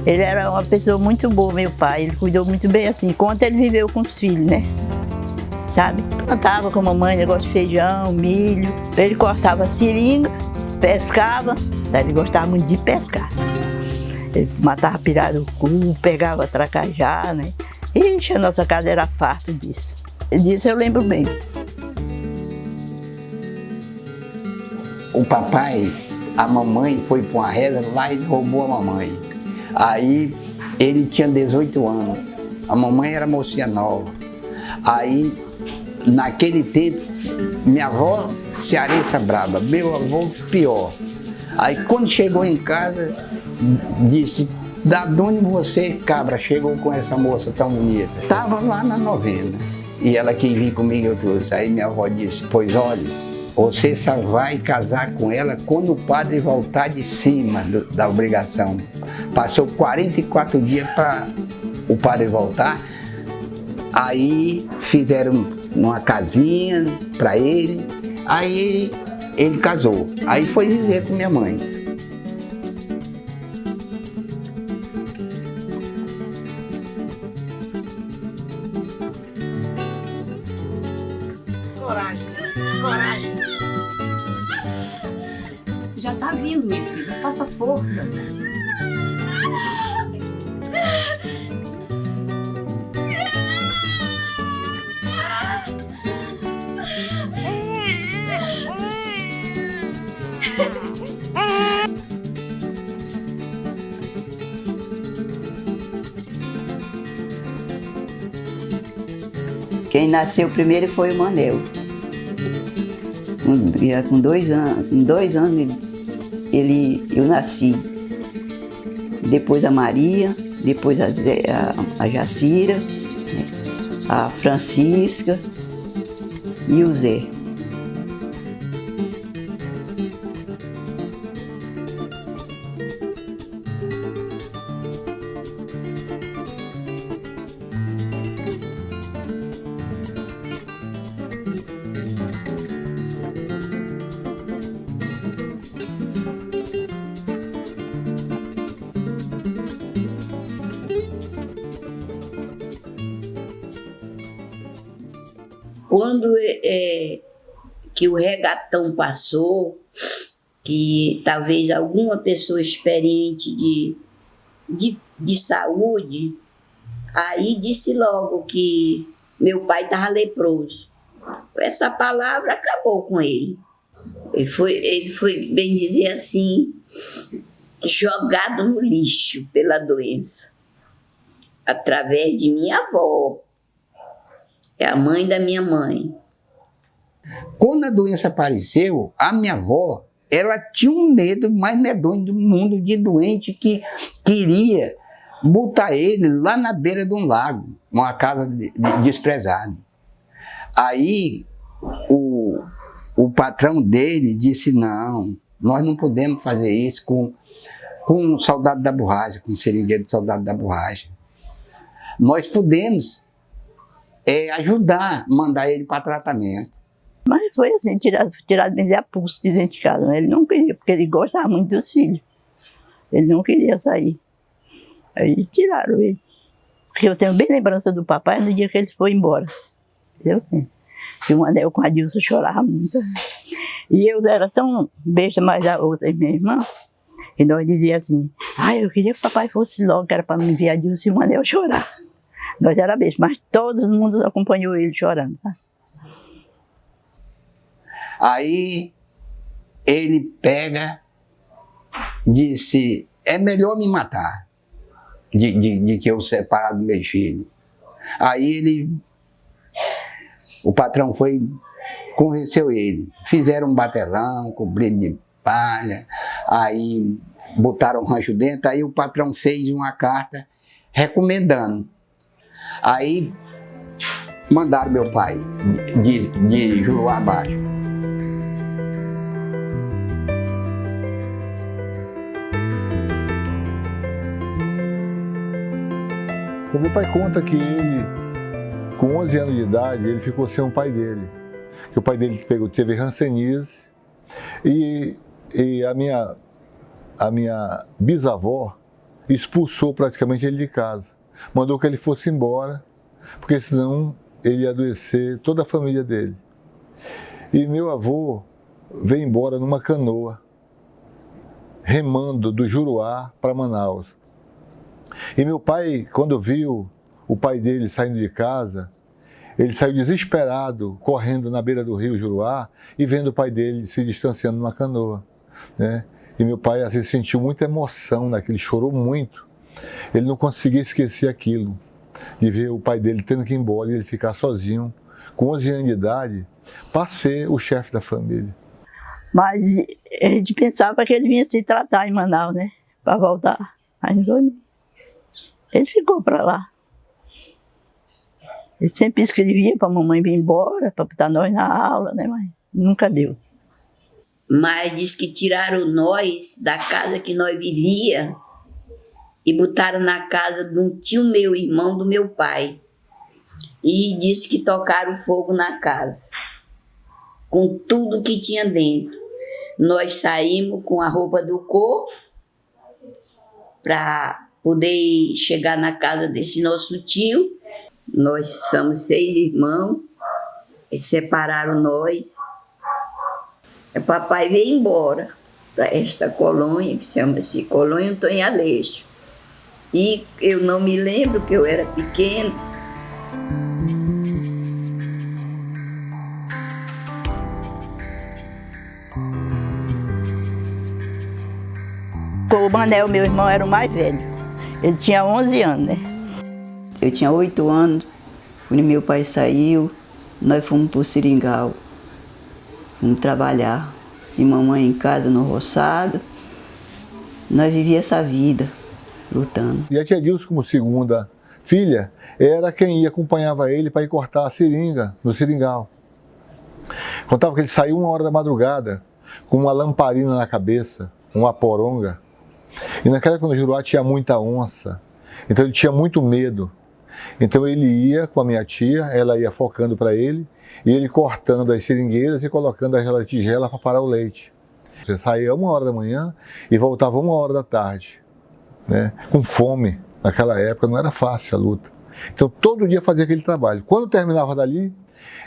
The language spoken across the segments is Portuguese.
Ele era uma pessoa muito boa, meu pai. Ele cuidou muito bem assim, enquanto ele viveu com os filhos, né? Sabe? Plantava com a mamãe negócio de feijão, milho. Ele cortava seringa, pescava. Ele gostava muito de pescar. Ele matava pirarucu, pegava tracajá, né? Ixi, a nossa casa era farta disso. Disso eu lembro bem. O papai, a mamãe foi para uma reza lá e roubou a mamãe. Aí ele tinha 18 anos, a mamãe era mocinha nova. Aí, naquele tempo, minha avó cearense brava, meu avô pior. Aí quando chegou em casa, disse, da onde você, cabra, chegou com essa moça tão bonita? Estava lá na novena. E ela quis vir comigo, eu trouxe. Aí minha avó disse, pois olha, você só vai casar com ela quando o padre voltar de cima da obrigação. Passou 44 dias para o padre voltar. Aí fizeram uma casinha para ele. Aí ele casou. Aí foi viver com minha mãe. Coragem, coragem. Já tá vindo, minha filha. Faça força. Quem nasceu primeiro foi o Manel. Com 2 anos eu nasci. Depois a Maria, depois a Jacira, a Francisca e o Zé. Quando que o regatão passou, que talvez alguma pessoa experiente de saúde, aí disse logo que meu pai estava leproso. Essa palavra acabou com ele. Ele foi, bem dizer assim, jogado no lixo pela doença, através de minha avó. É a mãe da minha mãe. Quando a doença apareceu, a minha avó, ela tinha um medo mais medonho do mundo de doente que queria botar ele lá na beira de um lago, uma casa desprezada. Aí o patrão dele disse, não, nós não podemos fazer isso com um soldado da borracha, com um seringueiro de soldado da borracha. Nós podemos ajudar, mandar ele para tratamento. Mas foi assim, tirado bem a pulso de dentro de casa, né? Ele não queria, porque ele gostava muito dos filhos. Ele não queria sair. Aí tiraram ele. Porque eu tenho bem lembrança do papai no dia que ele foi embora. Eu tenho. E o Manel com a Dilson chorava muito. E eu era tão besta mais a outra, minha irmã, e nós dizíamos assim, eu queria que o papai fosse logo, que era para me ver a Dilson e o Manel chorar. Nós era besta, mas todo mundo acompanhou ele chorando. Tá? Aí ele disse, é melhor me matar de que eu separar do meu filho. Aí o patrão convenceu ele. Fizeram um batelão, cobrido de palha, aí botaram um rancho dentro, aí o patrão fez uma carta recomendando. Aí mandaram meu pai de Juruá abaixo. O meu pai conta que ele, com 11 anos de idade, ele ficou sem o pai dele. Que o pai dele teve hanseníase e a minha bisavó, expulsou praticamente ele de casa. Mandou que ele fosse embora, porque senão ele ia adoecer toda a família dele. E meu avô veio embora numa canoa, remando do Juruá para Manaus. E meu pai, quando viu o pai dele saindo de casa, ele saiu desesperado, correndo na beira do rio Juruá e vendo o pai dele se distanciando numa canoa, né? E meu pai assim, sentiu muita emoção naquilo, chorou muito. Ele não conseguia esquecer aquilo, de ver o pai dele tendo que ir embora e ele ficar sozinho, com 11 anos de idade, para ser o chefe da família. Mas a gente pensava que ele vinha se tratar em Manaus, né? Para voltar. Aí não. Ele ficou para lá. Ele sempre escrevia para a mamãe vir embora, para botar nós na aula, né? Mas nunca deu. Mas diz que tiraram nós da casa que nós vivia e botaram na casa de um tio meu, irmão do meu pai. E disse que tocaram fogo na casa, com tudo que tinha dentro. Nós saímos com a roupa do corpo para poder chegar na casa desse nosso tio. Nós somos 6 irmãos, eles separaram nós. O papai veio embora para esta colônia, que chama-se Colônia Antônio Aleixo. E eu não me lembro, que eu era pequena. O Manel, meu irmão, era o mais velho. Ele tinha 11 anos, né? Eu tinha 8 anos, quando meu pai saiu, nós fomos para o Seringal. Fomos trabalhar. E mamãe em casa, no roçado. Nós vivíamos essa vida, lutando. E a tia Dilce, como segunda filha, era quem ia, acompanhava ele para ir cortar a seringa no Seringal. Contava que ele saiu 1 hora da madrugada, com uma lamparina na cabeça, uma poronga. E naquela época no Juruá tinha muita onça, então ele tinha muito medo. Então ele ia com a minha tia, ela ia focando para ele, e ele cortando as seringueiras e colocando aquela tigela para parar o leite. Você saía 1 hora da manhã e voltava 1 hora da tarde, né? Com fome. Naquela época não era fácil a luta. Então todo dia fazia aquele trabalho. Quando terminava dali,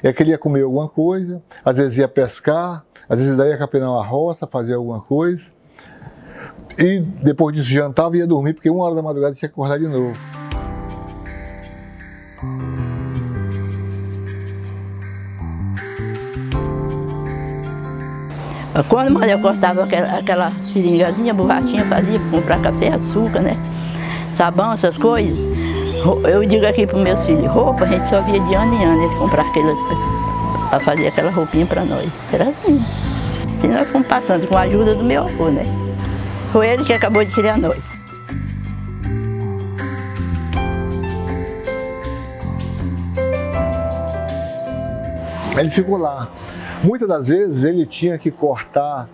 é que ele ia comer alguma coisa, às vezes ia pescar, às vezes daí ia capinar uma roça, fazer alguma coisa. E depois disso jantava e ia dormir, porque 1 hora da madrugada tinha que acordar de novo. Quando o Manel cortava aquela seringazinha, borrachinha, fazia para comprar café, açúcar, né? Sabão, essas coisas. Eu digo aqui para os meus filhos, roupa a gente só via de ano em ano, ele comprar aquelas para fazer aquela roupinha para nós. Era assim. Assim nós fomos passando com a ajuda do meu avô, né? Foi ele que acabou de criar nós. Ele ficou lá. Muitas das vezes ele tinha que cortar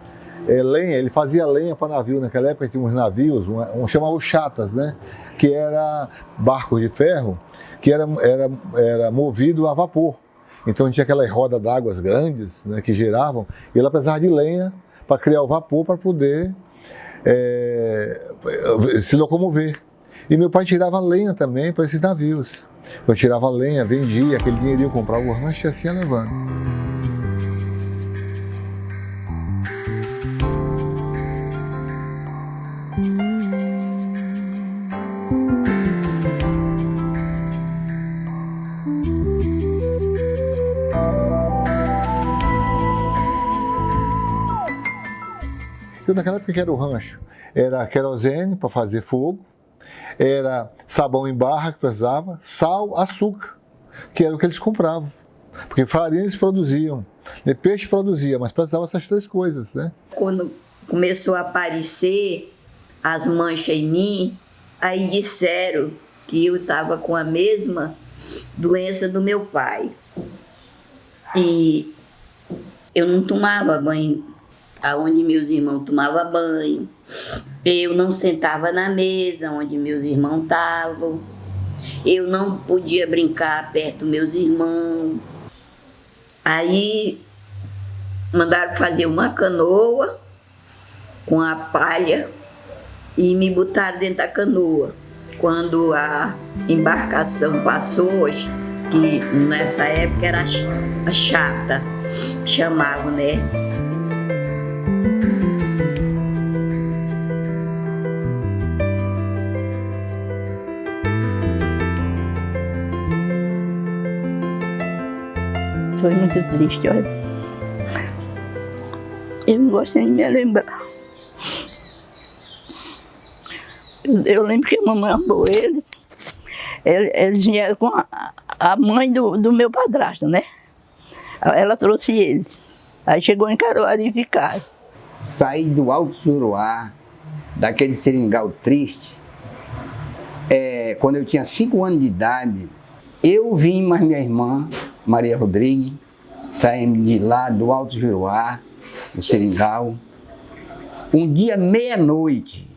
lenha, ele fazia lenha para navio. Naquela época tinha uns navios, chamavam chatas, né? Que era barcos de ferro, que era movido a vapor. Então tinha aquelas rodas d'água grandes, né, que giravam, e ela precisava de lenha para criar o vapor para poder se locomover. E meu pai tirava lenha também para esses navios. Eu tirava lenha, vendia, aquele dinheirinho, comprava o rancho e assim ia levando. Então, naquela época que era o rancho, era querosene para fazer fogo, era sabão em barra que precisava, sal, açúcar, que era o que eles compravam. Porque farinha eles produziam, peixe produzia, mas precisava essas 3 coisas, né? Quando começou a aparecer as manchas em mim, aí disseram que eu estava com a mesma doença do meu pai. E eu não tomava banho aonde meus irmãos tomavam banho. Eu não sentava na mesa onde meus irmãos estavam. Eu não podia brincar perto dos meus irmãos. Aí mandaram fazer uma canoa com a palha e me botaram dentro da canoa. Quando a embarcação passou, que nessa época era a chata, chamavam, né? Foi muito triste, olha. Eu não gosto nem de me lembrar. Eu lembro que a mamãe amou eles. Eles vieram com a mãe do meu padrasto, né? Ela trouxe eles. Aí chegou em Caruaru e ficaram. Saí do Alto Juruá, daquele seringal triste, quando eu tinha 5 anos de idade. Eu vim mais minha irmã, Maria Rodrigues, saímos de lá do Alto Juruá, do seringal. Um dia, meia-noite,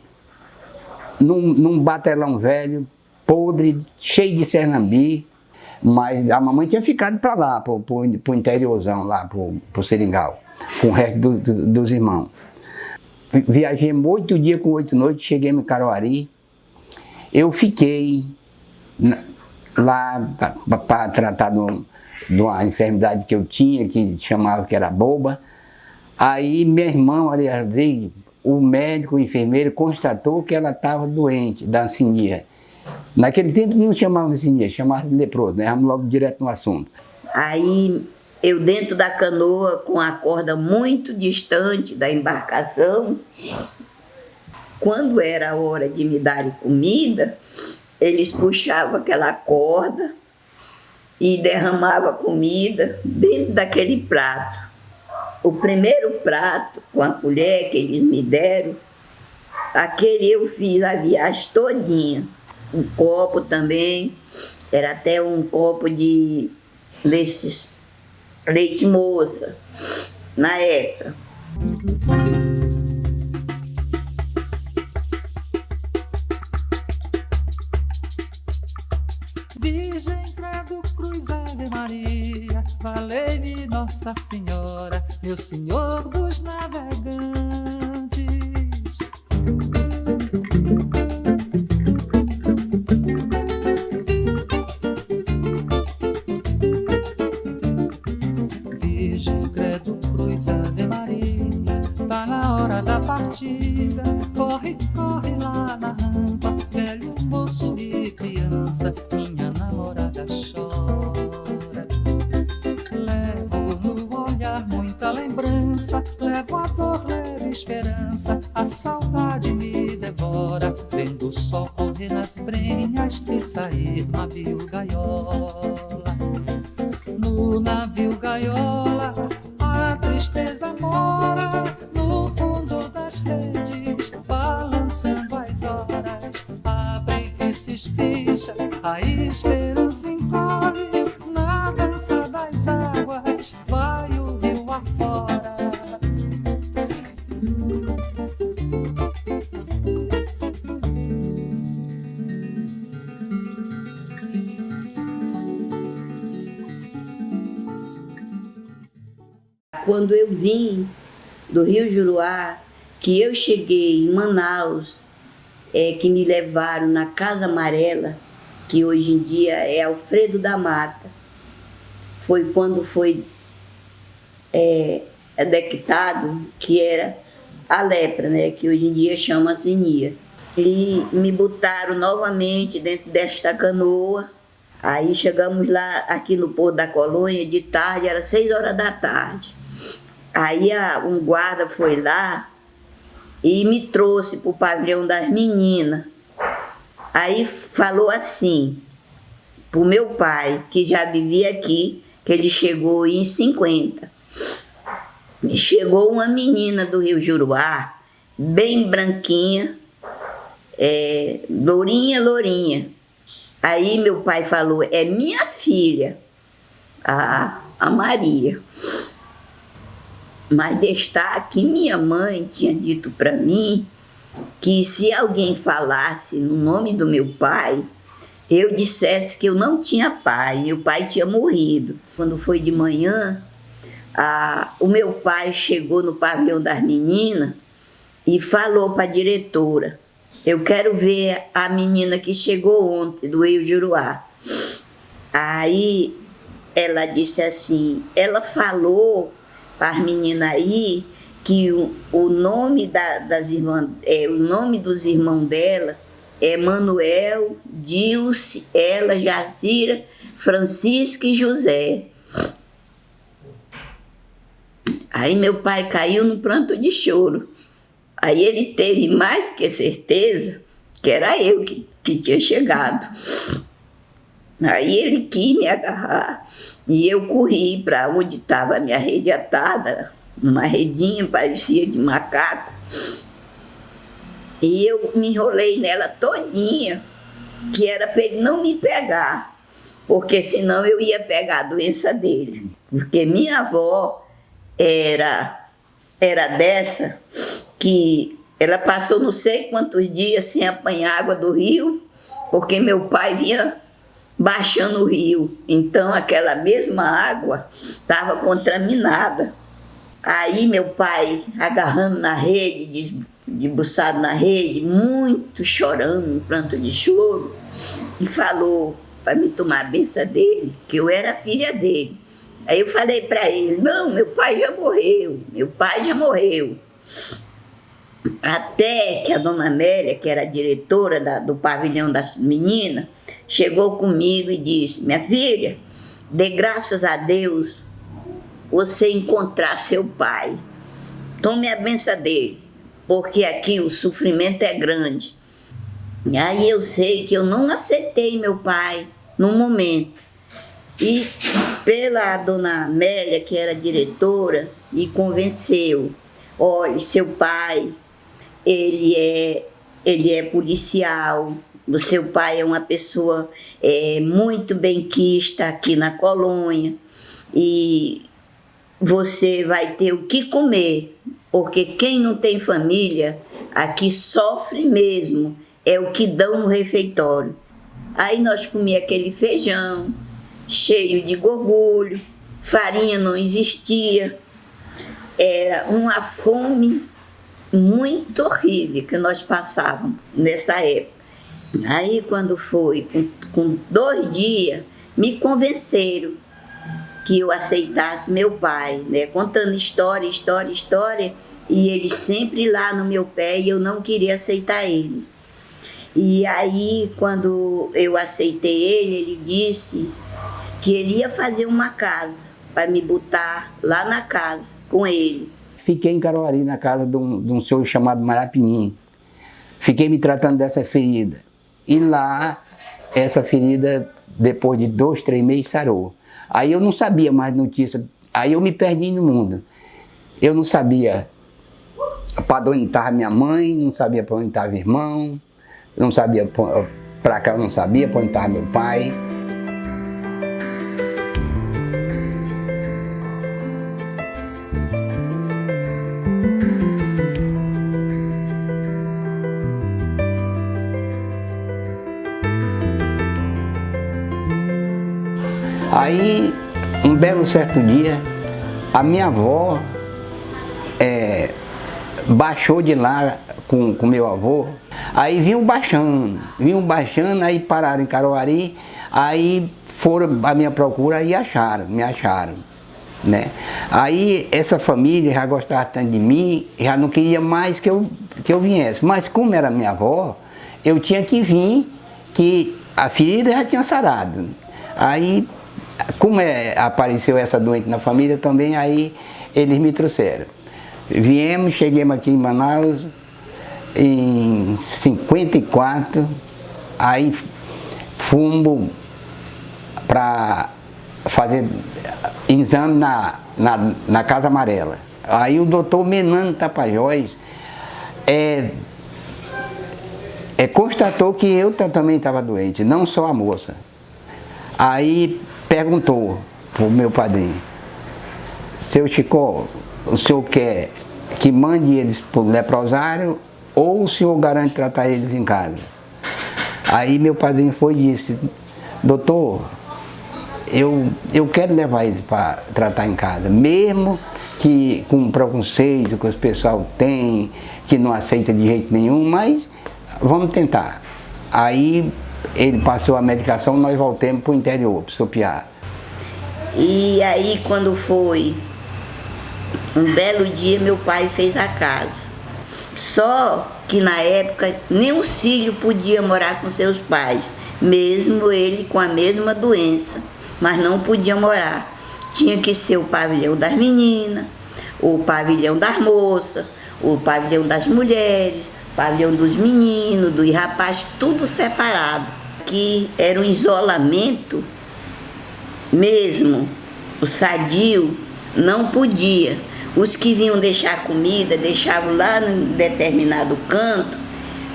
num batelão velho, podre, cheio de Sernambi, mas a mamãe tinha ficado para lá, pro interiorzão lá, pro seringal, com o resto dos irmãos. Viajemos 8 dias com 8 noites, cheguemos em Caruaru. Eu fiquei lá para tratar de uma enfermidade que eu tinha, que chamava que era boba. Aí minha irmã, Maria Rodrigues, o médico, o enfermeiro, constatou que ela estava doente da hanseníase. Naquele tempo não chamava hanseníase, chamava de leproso, né? Vamos logo direto no assunto. Aí eu dentro da canoa, com a corda muito distante da embarcação, quando era a hora de me darem comida, eles puxavam aquela corda e derramavam comida dentro daquele prato. O primeiro prato, com a colher que eles me deram, aquele eu fiz a viagem todinha. Um copo também, era até um copo desses leite moça, na época. Virgem, credo, cruz, Ave Maria, valei-me Nossa Senhora, meu Senhor dos navegantes. Virgem, credo, cruz, Ave Maria, tá na hora da partida, corre, corre lá na rampa, velho, moço e criança, minha namorada chora. Levo no olhar muita lembrança, levo a dor, levo esperança, a saudade me devora, vendo o sol correr nas brenhas e sair no navio gaiola. No navio gaiola a tristeza mora, no fundo das redes, balançando as horas, a preguiça espicha, a esperança encolhe, na dança das águas vai o rio afora. Quando eu vim do Rio Juruá, que eu cheguei em Manaus, que me levaram na Casa Amarela, que hoje em dia é Alfredo da Mata, foi quando foi detectado que era a lepra, né, que hoje em dia chama hanseníase. E me botaram novamente dentro desta canoa. Aí chegamos lá, aqui no Porto da Colônia, de tarde, era 6 horas da tarde. Aí um guarda foi lá e me trouxe para o pavilhão das meninas. Aí falou assim, para o meu pai, que já vivia aqui, que ele chegou em 50. E chegou uma menina do Rio Juruá, bem branquinha, lourinha, lourinha. Aí meu pai falou, é minha filha, a Maria. Mas destaque, minha mãe tinha dito para mim que se alguém falasse no nome do meu pai, eu dissesse que eu não tinha pai, meu pai tinha morrido. Quando foi de manhã, o meu pai chegou no pavilhão das meninas e falou para a diretora eu quero ver a menina que chegou ontem, do Rio Juruá. Aí ela disse assim, ela falou para as meninas aí que o nome das irmãs, o nome dos irmãos dela é Manuel, Dilce, ela, Jazira, Francisca e José. Aí meu pai caiu num pranto de choro. Aí ele teve mais que certeza que era eu que tinha chegado. Aí ele quis me agarrar e eu corri para onde estava a minha rede atada, numa redinha, parecia de macaco. E eu me enrolei nela todinha, que era para ele não me pegar, porque senão eu ia pegar a doença dele. Porque minha avó era dessa, que ela passou não sei quantos dias sem apanhar água do rio, porque meu pai vinha baixando o rio. Então aquela mesma água estava contaminada. Aí meu pai agarrando na rede, debruçado na rede, muito chorando, um pranto de choro, e falou para me tomar a benção dele, que eu era filha dele. Aí eu falei para ele, não, meu pai já morreu, meu pai já morreu. Até que a dona Amélia, que era a diretora do pavilhão das meninas, chegou comigo e disse, minha filha, dê graças a Deus você encontrar seu pai. Tome a benção dele, porque aqui o sofrimento é grande. E aí eu sei que eu não aceitei meu pai no momento. E pela dona Amélia, que era diretora, me convenceu. Olha, seu pai, ele é policial, o seu pai é uma pessoa muito benquista aqui na colônia, e você vai ter o que comer, porque quem não tem família aqui sofre mesmo, é o que dão no refeitório. Aí nós comíamos aquele feijão cheio de gorgulho, farinha não existia, era uma fome muito horrível que nós passávamos nessa época. Aí quando foi, com 2 dias, me convenceram que eu aceitasse meu pai, né? Contando história, e ele sempre lá no meu pé e eu não queria aceitar ele. E aí quando eu aceitei ele disse que ele ia fazer uma casa para me botar lá na casa com ele. Fiquei em Caruarí, na casa de um senhor chamado Marapinim. Fiquei me tratando dessa ferida. E lá, essa ferida, depois de 2, 3 meses, sarou. Aí eu não sabia mais notícia. Aí eu me perdi no mundo. Eu não sabia para onde estava minha mãe, não sabia para onde estava irmão, não sabia para cá, eu não sabia para onde estava meu pai. Aí, um belo certo dia, a minha avó baixou de lá com meu avô, aí vinham baixando, aí pararam em Caruarí, aí foram à minha procura e me acharam, né? Aí essa família já gostava tanto de mim, já não queria mais que eu viesse, mas como era minha avó, eu tinha que vir, que a ferida já tinha sarado. Aí, como apareceu essa doente na família também, aí eles me trouxeram. Chegamos aqui em Manaus em 54, aí fomos para fazer exame na Casa Amarela. Aí o doutor Menano Tapajós constatou que eu também estava doente, não só a moça. Aí perguntou para o meu padrinho, seu Chico, o senhor quer que mande eles para o leprosário ou o senhor garante tratar eles em casa? Aí meu padrinho foi e disse, doutor, eu quero levar eles para tratar em casa, mesmo que com preconceito que os pessoal tem, que não aceita de jeito nenhum, mas Vamos tentar. Aí ele passou a medicação, nós voltamos para o interior, para o Supiá. E aí quando foi um belo dia, meu pai fez a casa. Só que na época nem os filhos podiam morar com seus pais, mesmo ele com a mesma doença, mas não podia morar. Tinha que ser o pavilhão das meninas, o pavilhão das moças, o pavilhão das mulheres, o pavilhão dos meninos, dos rapazes, tudo separado. Que era um isolamento mesmo, o sadio não podia. Os que vinham deixar comida, deixavam lá em determinado canto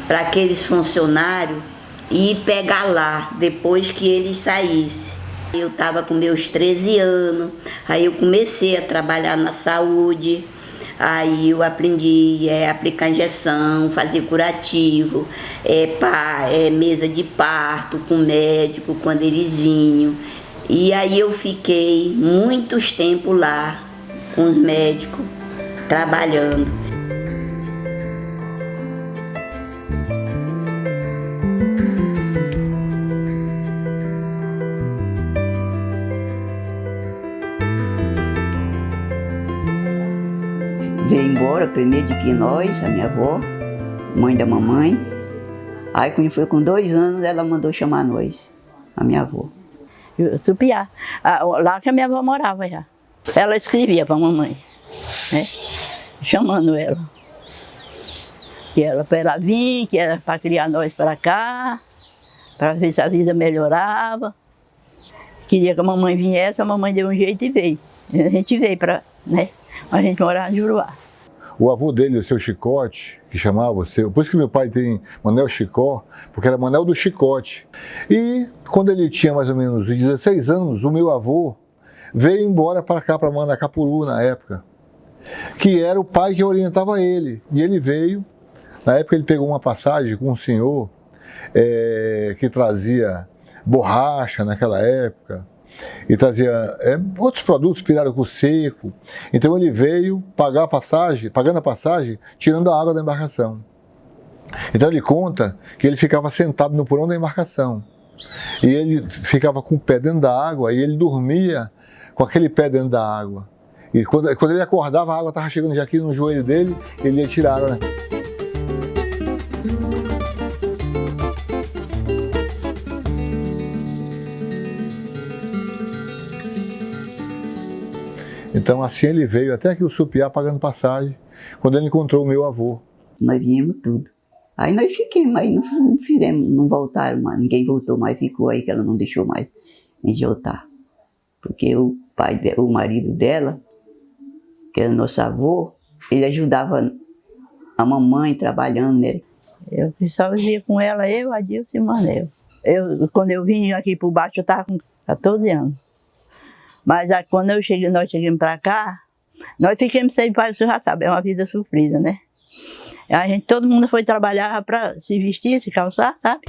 para aqueles funcionários ir pegar lá, depois que eles saíssem. Eu estava com meus 13 anos, aí eu comecei a trabalhar na saúde, aí eu aprendi a aplicar injeção, fazer curativo, mesa de parto com médico quando eles vinham. E aí eu fiquei muitos tempos lá com os médicos, trabalhando. Veio embora primeiro de Quinóis, a minha avó, mãe da mamãe. Aí quando foi com 2 anos, ela mandou chamar nós, a minha avó. Supiá, lá que a minha avó morava já. Ela escrevia para a mamãe, né? Chamando ela. Que era para ela vir, que era para criar nós para cá, para ver se a vida melhorava. Queria que a mamãe viesse, a mamãe deu um jeito e veio. A gente veio para, né? A gente morava em Juruá. O avô dele, o seu Chicote, que chamava o seu, por isso que meu pai tem Manel Chicó, porque era Manel do Chicote. E quando ele tinha mais ou menos 16 anos, o meu avô veio embora para cá, para Manacapuru, na época, que era o pai que orientava ele. E ele veio, na época ele pegou uma passagem com um senhor que trazia borracha naquela época, e trazia outros produtos, pirarucu seco. Então ele veio pagando a passagem, tirando a água da embarcação. Então ele conta que ele ficava sentado no porão da embarcação, e ele ficava com o pé dentro da água, e ele dormia com aquele pé dentro da água. E quando ele acordava, a água estava chegando já aqui no joelho dele, ele ia tirar a água, né? Então assim ele veio até aqui o Supiá pagando passagem, quando ele encontrou o meu avô. Nós viemos tudo. Aí nós fiquemos, aí não fizemos, não voltaram mais, ninguém voltou mais, ficou aí que ela não deixou mais a gente voltar. Porque o marido dela, que era nosso avô, ele ajudava a mamãe trabalhando, né? Eu só vivia com ela, eu, Adilson e o Manel. Quando eu vim aqui por baixo, eu estava com 14 anos. Mas quando nós chegamos para cá, nós ficamos sem pai, você já sabe, é uma vida sofrida, né? Todo mundo foi trabalhar para se vestir, se calçar, sabe?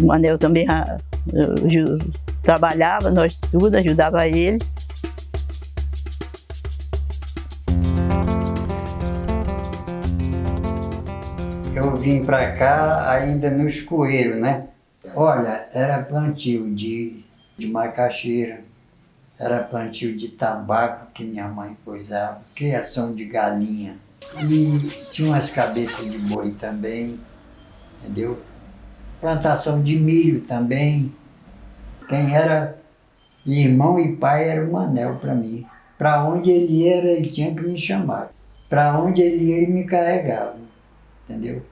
O Manel também trabalhava, nós tudo, ajudava ele. Eu vim para cá ainda no escoeiro, né? Olha, era plantio de macaxeira, era plantio de tabaco que minha mãe coisava, criação de galinha. E tinha umas cabeças de boi também, entendeu? Plantação de milho também. Quem era irmão e pai era o Manel para mim. Para onde ele ia, ele tinha que me chamar. Para onde ele ia, ele me carregava, entendeu?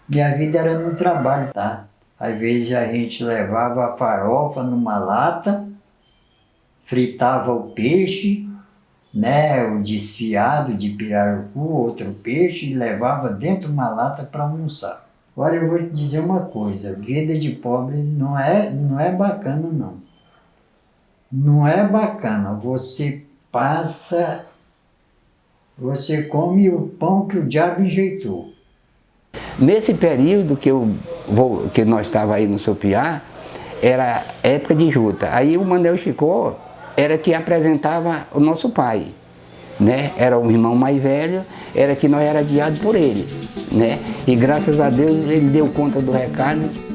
Minha vida era no trabalho, tá? Às vezes a gente levava a farofa numa lata, fritava o peixe, né, o desfiado de pirarucu, outro peixe, e levava dentro de uma lata para almoçar. Olha, eu vou te dizer uma coisa, vida de pobre não é bacana, não. Não é bacana. Você come o pão que o diabo enjeitou. Nesse período que nós estávamos aí no Supiá, era época de juta. Aí o Manel Chicó era que apresentava o nosso pai. né? Era o irmão mais velho, era que nós era guiado por ele, né? E graças a Deus ele deu conta do recado.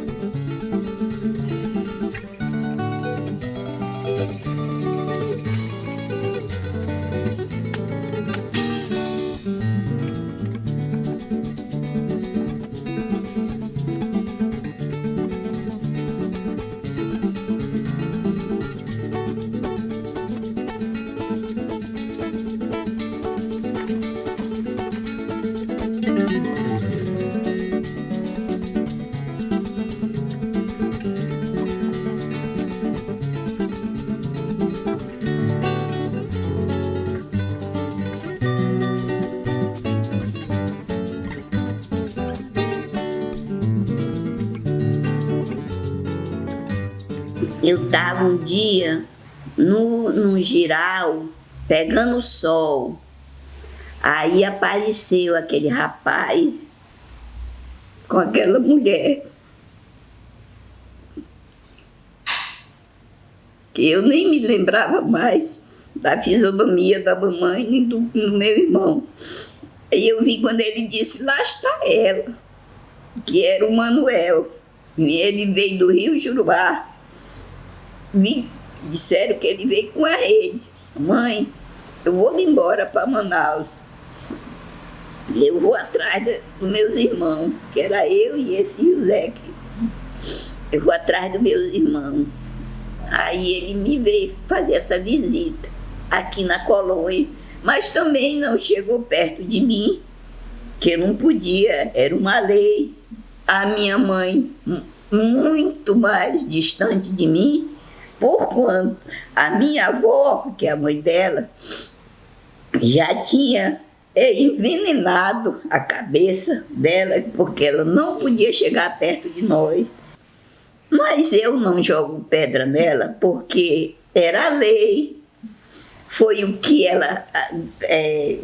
Eu estava um dia num giral, pegando sol. Aí apareceu aquele rapaz com aquela mulher. Que eu nem me lembrava mais da fisionomia da mamãe nem do meu irmão. Aí eu vi quando ele disse, lá está ela, que era o Manuel. E ele veio do Rio Jurubá. Disseram que ele veio com a rede. Mãe, eu vou embora para Manaus. Eu vou atrás dos meus irmãos, que era eu e esse José. Eu vou atrás dos meus irmãos. Aí ele me veio fazer essa visita aqui na colônia, mas também não chegou perto de mim, que eu não podia, era uma lei. A minha mãe, muito mais distante de mim, porquanto a minha avó, que é a mãe dela, já tinha envenenado a cabeça dela, porque ela não podia chegar perto de nós. Mas eu não jogo pedra nela, porque era a lei. Foi o que ela,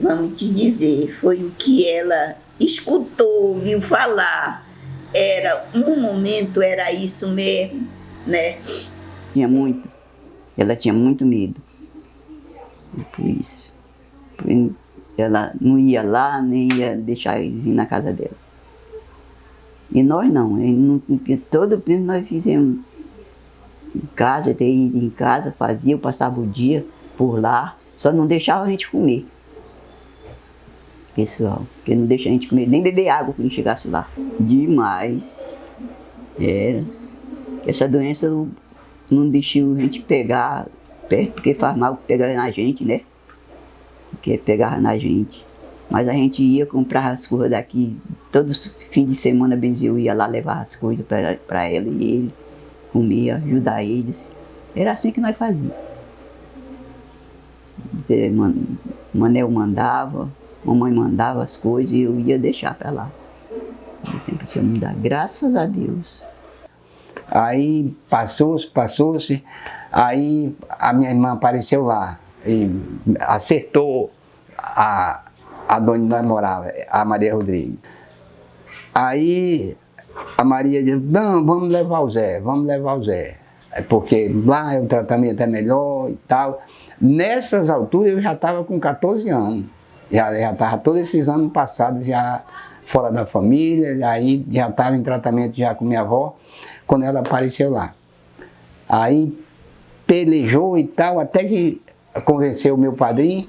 vamos te dizer, foi o que ela escutou, viu falar. Era um momento, era isso mesmo, né? Ela tinha muito medo. Por isso. Ela não ia lá, nem ia deixar eles ir na casa dela. E nós não, todo dia nós fizemos em casa, ter ido em casa, fazia, eu passava o dia por lá, só não deixava a gente comer. Pessoal, porque não deixa a gente comer, nem beber água quando chegasse lá. Demais. Era. Essa doença não deixou a gente pegar perto, porque faz mal pegar na gente, né? Porque pegava na gente. Mas a gente ia comprar as coisas daqui, todos os fins de semana, Benzil ia lá levar as coisas para ela e ele, comia, ajudar eles. Era assim que nós fazíamos. Manel mandava, mamãe mandava as coisas e eu ia deixar para lá. O tempo se mudar, graças a Deus. Aí passou-se, aí a minha irmã apareceu lá e acertou a dona onde nós morávamos, a Maria Rodrigues. Aí a Maria disse, não, vamos levar o Zé, porque lá o tratamento é melhor e tal. Nessas alturas eu já estava com 14 anos, já estava todos esses anos passados já fora da família, aí já estava em tratamento já com minha avó, quando ela apareceu lá. Aí pelejou e tal, até que convenceu o meu padrinho,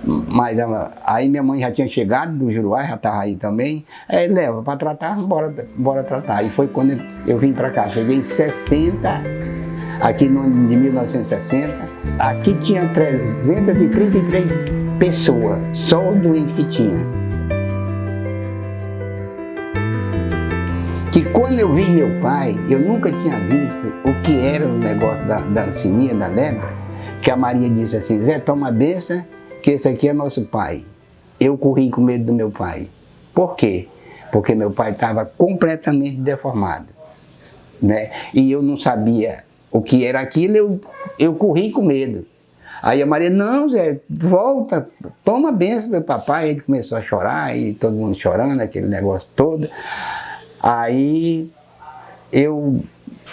mas aí minha mãe já tinha chegado do Juruá, já estava aí também, aí leva para tratar, bora tratar. E foi quando eu vim para cá, cheguei em 60, aqui no ano de 1960, aqui tinha 333 pessoas, só o doente que tinha. Que quando eu vi meu pai, eu nunca tinha visto o que era o negócio da leucemia, da lepra, que a Maria disse assim, Zé, toma a benção, que esse aqui é nosso pai. Eu corri com medo do meu pai. Por quê? Porque meu pai estava completamente deformado, né? E eu não sabia o que era aquilo, eu corri com medo. Aí a Maria, não, Zé, volta, toma a benção do papai. Ele começou a chorar, e todo mundo chorando, aquele negócio todo. Aí eu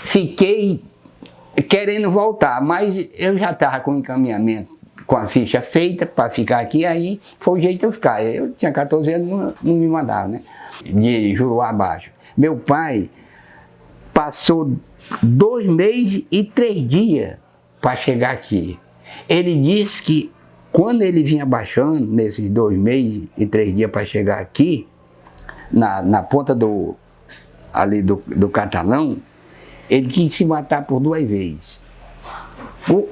fiquei querendo voltar, mas eu já estava com encaminhamento com a ficha feita para ficar aqui, aí foi o jeito de eu ficar. Eu tinha 14 anos, não me mandava, né? De Juruá abaixo. Meu pai passou 2 meses e 3 dias para chegar aqui. Ele disse que quando ele vinha baixando, nesses 2 meses e 3 dias para chegar aqui, na ponta ali do Catalão, ele quis se matar por 2 vezes.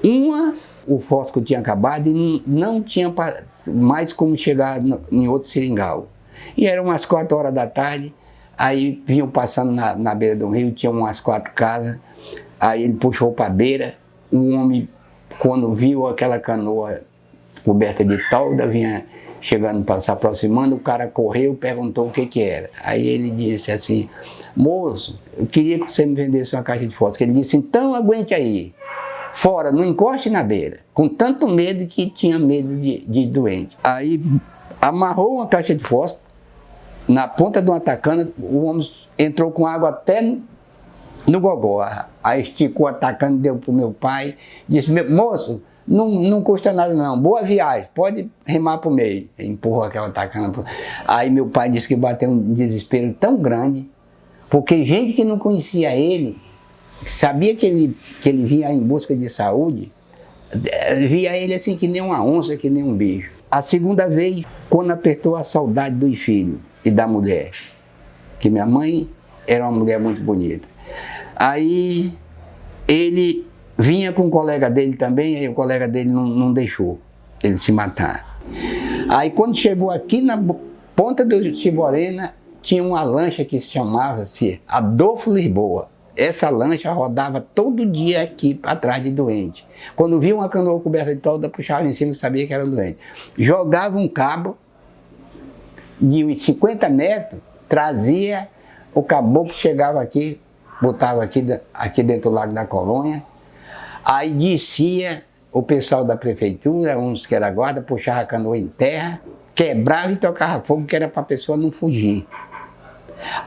Uma, o fósforo tinha acabado e não tinha mais como chegar em outro seringal. E eram umas 4 horas da tarde, aí vinham passando na beira do rio, tinha umas 4 casas, aí ele puxou para a beira, o homem, quando viu aquela canoa coberta de tolda, vinha chegando para se aproximando, o cara correu e perguntou o que era. Aí ele disse assim, moço, eu queria que você me vendesse uma caixa de fósforo. Ele disse, então aguente aí, fora, não encoste na beira, com tanto medo que tinha medo de doente. Aí amarrou uma caixa de fósforo na ponta de uma tacana, o homem entrou com água até no gogó. Aí esticou a tacana, deu para o meu pai, disse, moço, não custa nada não, boa viagem, pode remar para o meio. Empurrou aquela tacana. Aí meu pai disse que bateu um desespero tão grande, porque gente que não conhecia ele, sabia que ele vinha em busca de saúde, via ele assim que nem uma onça, que nem um bicho. A segunda vez, quando apertou a saudade dos filhos e da mulher, que minha mãe era uma mulher muito bonita. Aí ele vinha com um colega dele também, aí o colega dele não deixou ele se matar. Aí quando chegou aqui na ponta do Chiborena, tinha uma lancha que se chamava-se Adolfo Lisboa. Essa lancha rodava todo dia aqui atrás de doente. Quando via uma canoa coberta de tolda, puxava em cima e sabia que era um doente. Jogava um cabo de uns 50 metros, trazia, o caboclo chegava aqui, botava aqui dentro do Lago da Colônia, aí descia o pessoal da prefeitura, uns que era guarda, puxava a canoa em terra, quebrava e tocava fogo, que era para a pessoa não fugir.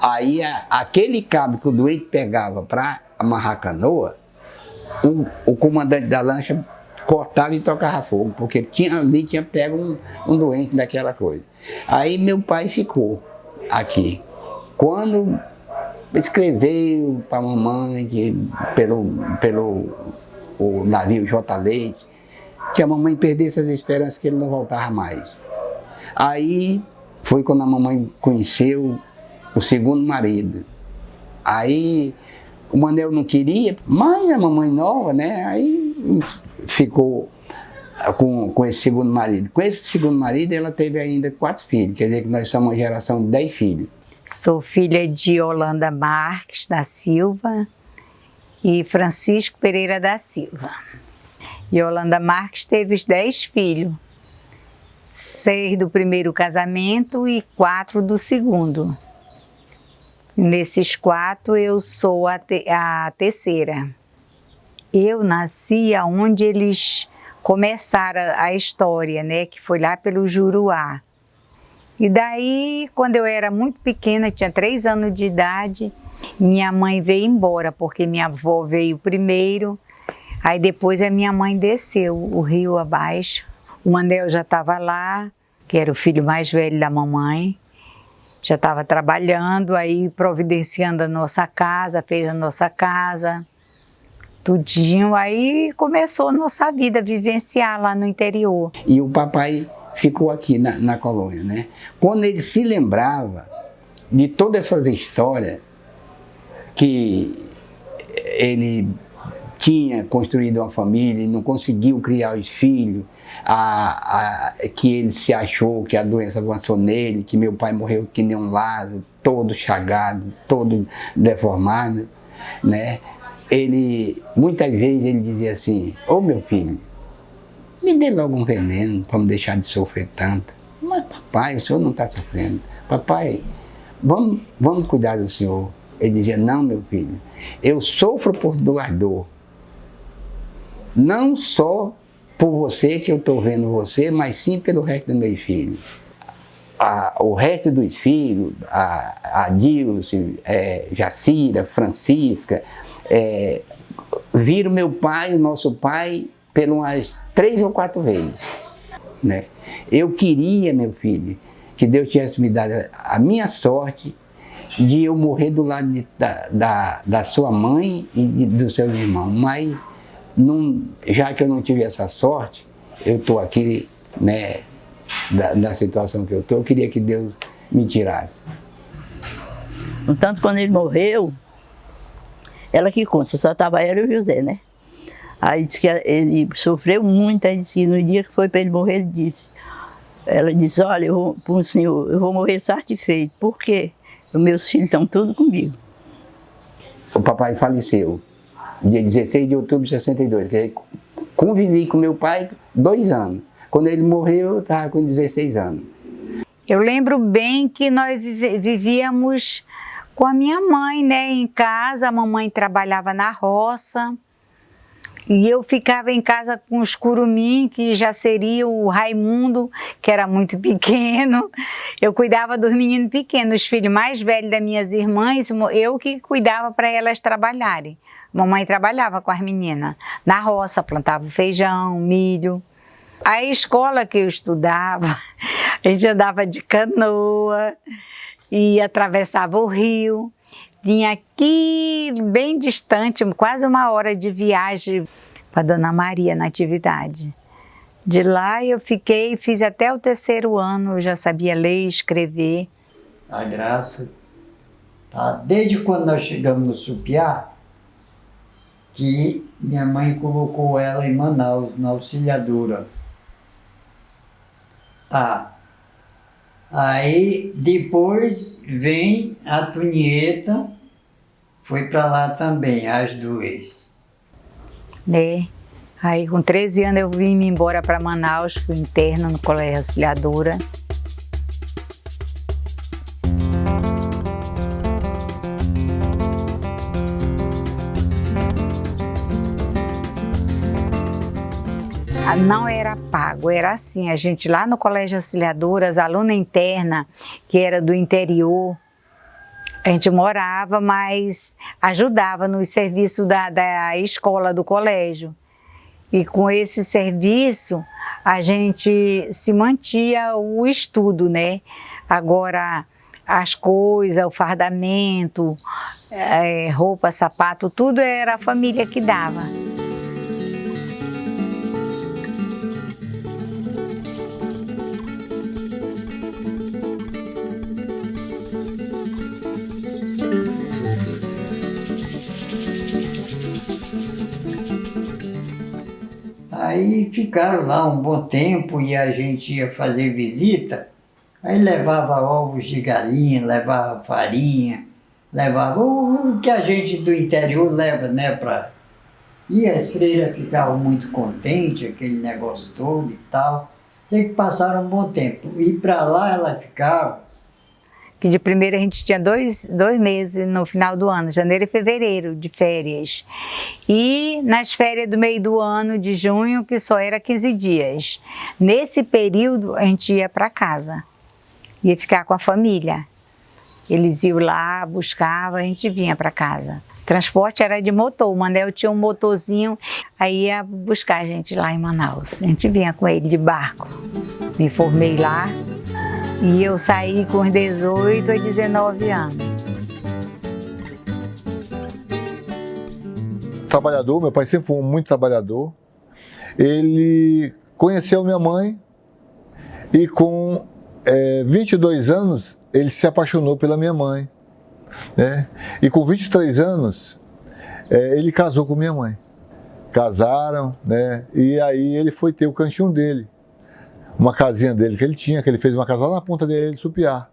Aí aquele cabo que o doente pegava para amarrar a canoa, o comandante da lancha cortava e tocava fogo, porque ali tinha pego um doente daquela coisa. Aí meu pai ficou aqui. Quando escreveu para a mamãe pelo o navio J. Leite, que a mamãe perdesse as esperanças que ele não voltava mais. Aí foi quando a mamãe conheceu o segundo marido. Aí o Manel não queria, mas a mamãe nova, né? Aí ficou com esse segundo marido. Com esse segundo marido ela teve ainda 4 filhos, quer dizer que nós somos uma geração de 10 filhos. Sou filha de Yolanda Marques da Silva e Francisco Pereira da Silva. Yolanda Marques teve 10 filhos, 6 do primeiro casamento e 4 do segundo. Nesses 4 eu sou a terceira. Eu nasci onde eles começaram a história, né, que foi lá pelo Juruá. E daí, quando eu era muito pequena, tinha 3 anos de idade, minha mãe veio embora, porque minha avó veio primeiro, aí depois a minha mãe desceu o rio abaixo. O Manel já estava lá, que era o filho mais velho da mamãe, já estava trabalhando, aí providenciando a nossa casa, fez a nossa casa, tudinho, aí começou a nossa vida, vivenciar lá no interior. E o papai ficou aqui na colônia, né? Quando ele se lembrava de todas essas histórias que ele tinha construído uma família e não conseguiu criar os filhos, que ele se achou que a doença avançou nele, que meu pai morreu que nem um Lázaro, todo chagado, todo deformado, né? Muitas vezes ele dizia assim, ô meu filho, me dê logo um veneno para me deixar de sofrer tanto. Mas papai, o senhor não está sofrendo. Papai, vamos cuidar do senhor. Ele dizia, não meu filho, eu sofro por dor. Não só por você que eu estou vendo você, mas sim pelo resto dos meus filhos. O resto dos filhos, a Dilce, Jacira, Francisca, viram meu pai, o nosso pai, por umas 3 ou 4 vezes, né? Eu queria, meu filho, que Deus tivesse me dado a minha sorte de eu morrer do lado da sua mãe e dos seus irmãos, mas já que eu não tive essa sorte, eu estou aqui, né, da situação que eu estou, eu queria que Deus me tirasse. No tanto, quando ele morreu, ela que conta, só estava ela e o José, né? Aí disse que ele sofreu muito, aí disse que no dia que foi para ele morrer, ela disse, olha, para o senhor, eu vou morrer satisfeito, porque os meus filhos estão todos comigo. O papai faleceu dia 16 de outubro de 62, que convivi com meu pai 2 anos. Quando ele morreu, eu estava com 16 anos. Eu lembro bem que nós vivíamos com a minha mãe, né, em casa. A mamãe trabalhava na roça e eu ficava em casa com os curumim, que já seria o Raimundo, que era muito pequeno. Eu cuidava dos meninos pequenos, os filhos mais velhos das minhas irmãs, eu que cuidava para elas trabalharem. Mamãe trabalhava com as meninas na roça, plantava feijão, milho. A escola que eu estudava, a gente andava de canoa e atravessava o rio. Vinha aqui bem distante, quase 1 hora de viagem para Dona Maria, Natividade. De lá eu fiz até o 3º ano, eu já sabia ler e escrever. A Graça, tá? Desde quando nós chegamos no Supiá, que minha mãe colocou ela em Manaus, na auxiliadora. Tá. Aí depois vem a Tunieta, foi para lá também, as 2. Né? Aí com 13 anos eu vim embora para Manaus, fui interna no Colégio Auxiliadora. Não era pago, era assim, a gente lá no Colégio Auxiliadora, as alunas internas, que era do interior, a gente morava, mas ajudava no serviço da escola, do colégio. E com esse serviço, a gente se mantia o estudo, né? Agora, as coisas, o fardamento, roupa, sapato, tudo era a família que dava. Aí ficaram lá um bom tempo e a gente ia fazer visita, aí levava ovos de galinha, levava farinha, levava o que a gente do interior leva, né, E as freiras ficavam muito contentes, aquele negócio todo e tal. Sei que passaram um bom tempo. E para lá ela ficava. Que de primeiro a gente tinha dois meses no final do ano, janeiro e fevereiro, de férias. E nas férias do meio do ano, de junho, que só era 15 dias. Nesse período, a gente ia para casa, ia ficar com a família. Eles iam lá, buscavam, a gente vinha para casa. Transporte era de motor, o Manel tinha um motorzinho, aí ia buscar a gente lá em Manaus. A gente vinha com ele de barco. Me formei lá. E eu saí com os 18 a 19 anos. Trabalhador, meu pai sempre foi muito trabalhador. Ele conheceu minha mãe e com 22 anos ele se apaixonou pela minha mãe, né? E com 23 anos ele casou com minha mãe. Casaram, né? E aí ele foi ter o cantinho dele. Uma casinha dele que ele tinha, que ele fez uma casa lá na ponta dele de Supiá.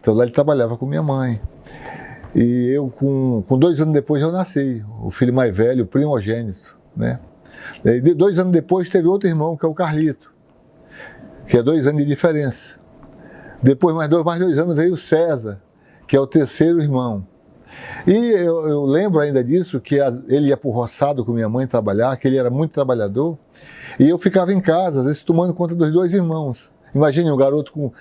Então lá ele trabalhava com minha mãe. E eu, com 2 anos depois, eu nasci, o filho mais velho, o primogênito, né? E 2 anos depois teve outro irmão, que é o Carlito, que é 2 anos de diferença. Depois, mais 2 anos, veio o César, que é o 3º irmão. E eu lembro ainda disso, que ele ia para o roçado com minha mãe trabalhar, que ele era muito trabalhador, e eu ficava em casa, às vezes tomando conta dos 2 irmãos. Imagine um garoto com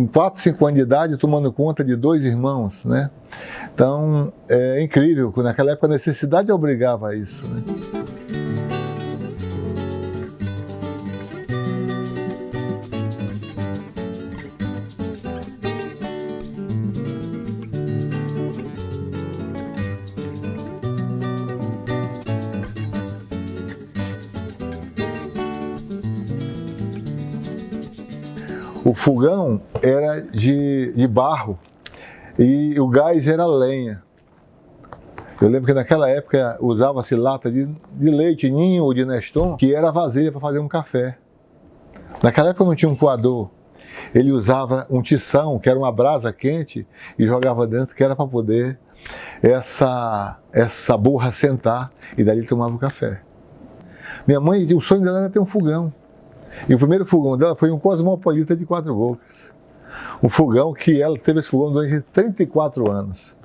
4, 5 anos de idade tomando conta de 2 irmãos, né? Então, é incrível, naquela época a necessidade obrigava a isso, né? O fogão era de barro e o gás era lenha. Eu lembro que naquela época usava-se lata de leite, ninho ou de Neston, que era vasilha para fazer um café. Naquela época não tinha um coador. Ele usava um tição, que era uma brasa quente, e jogava dentro, que era para poder essa borra sentar, e dali ele tomava o café. Minha mãe, o sonho dela era ter um fogão. E o primeiro fogão dela foi um Cosmopolita de 4 bocas. Um fogão que ela teve esse fogão durante 34 anos.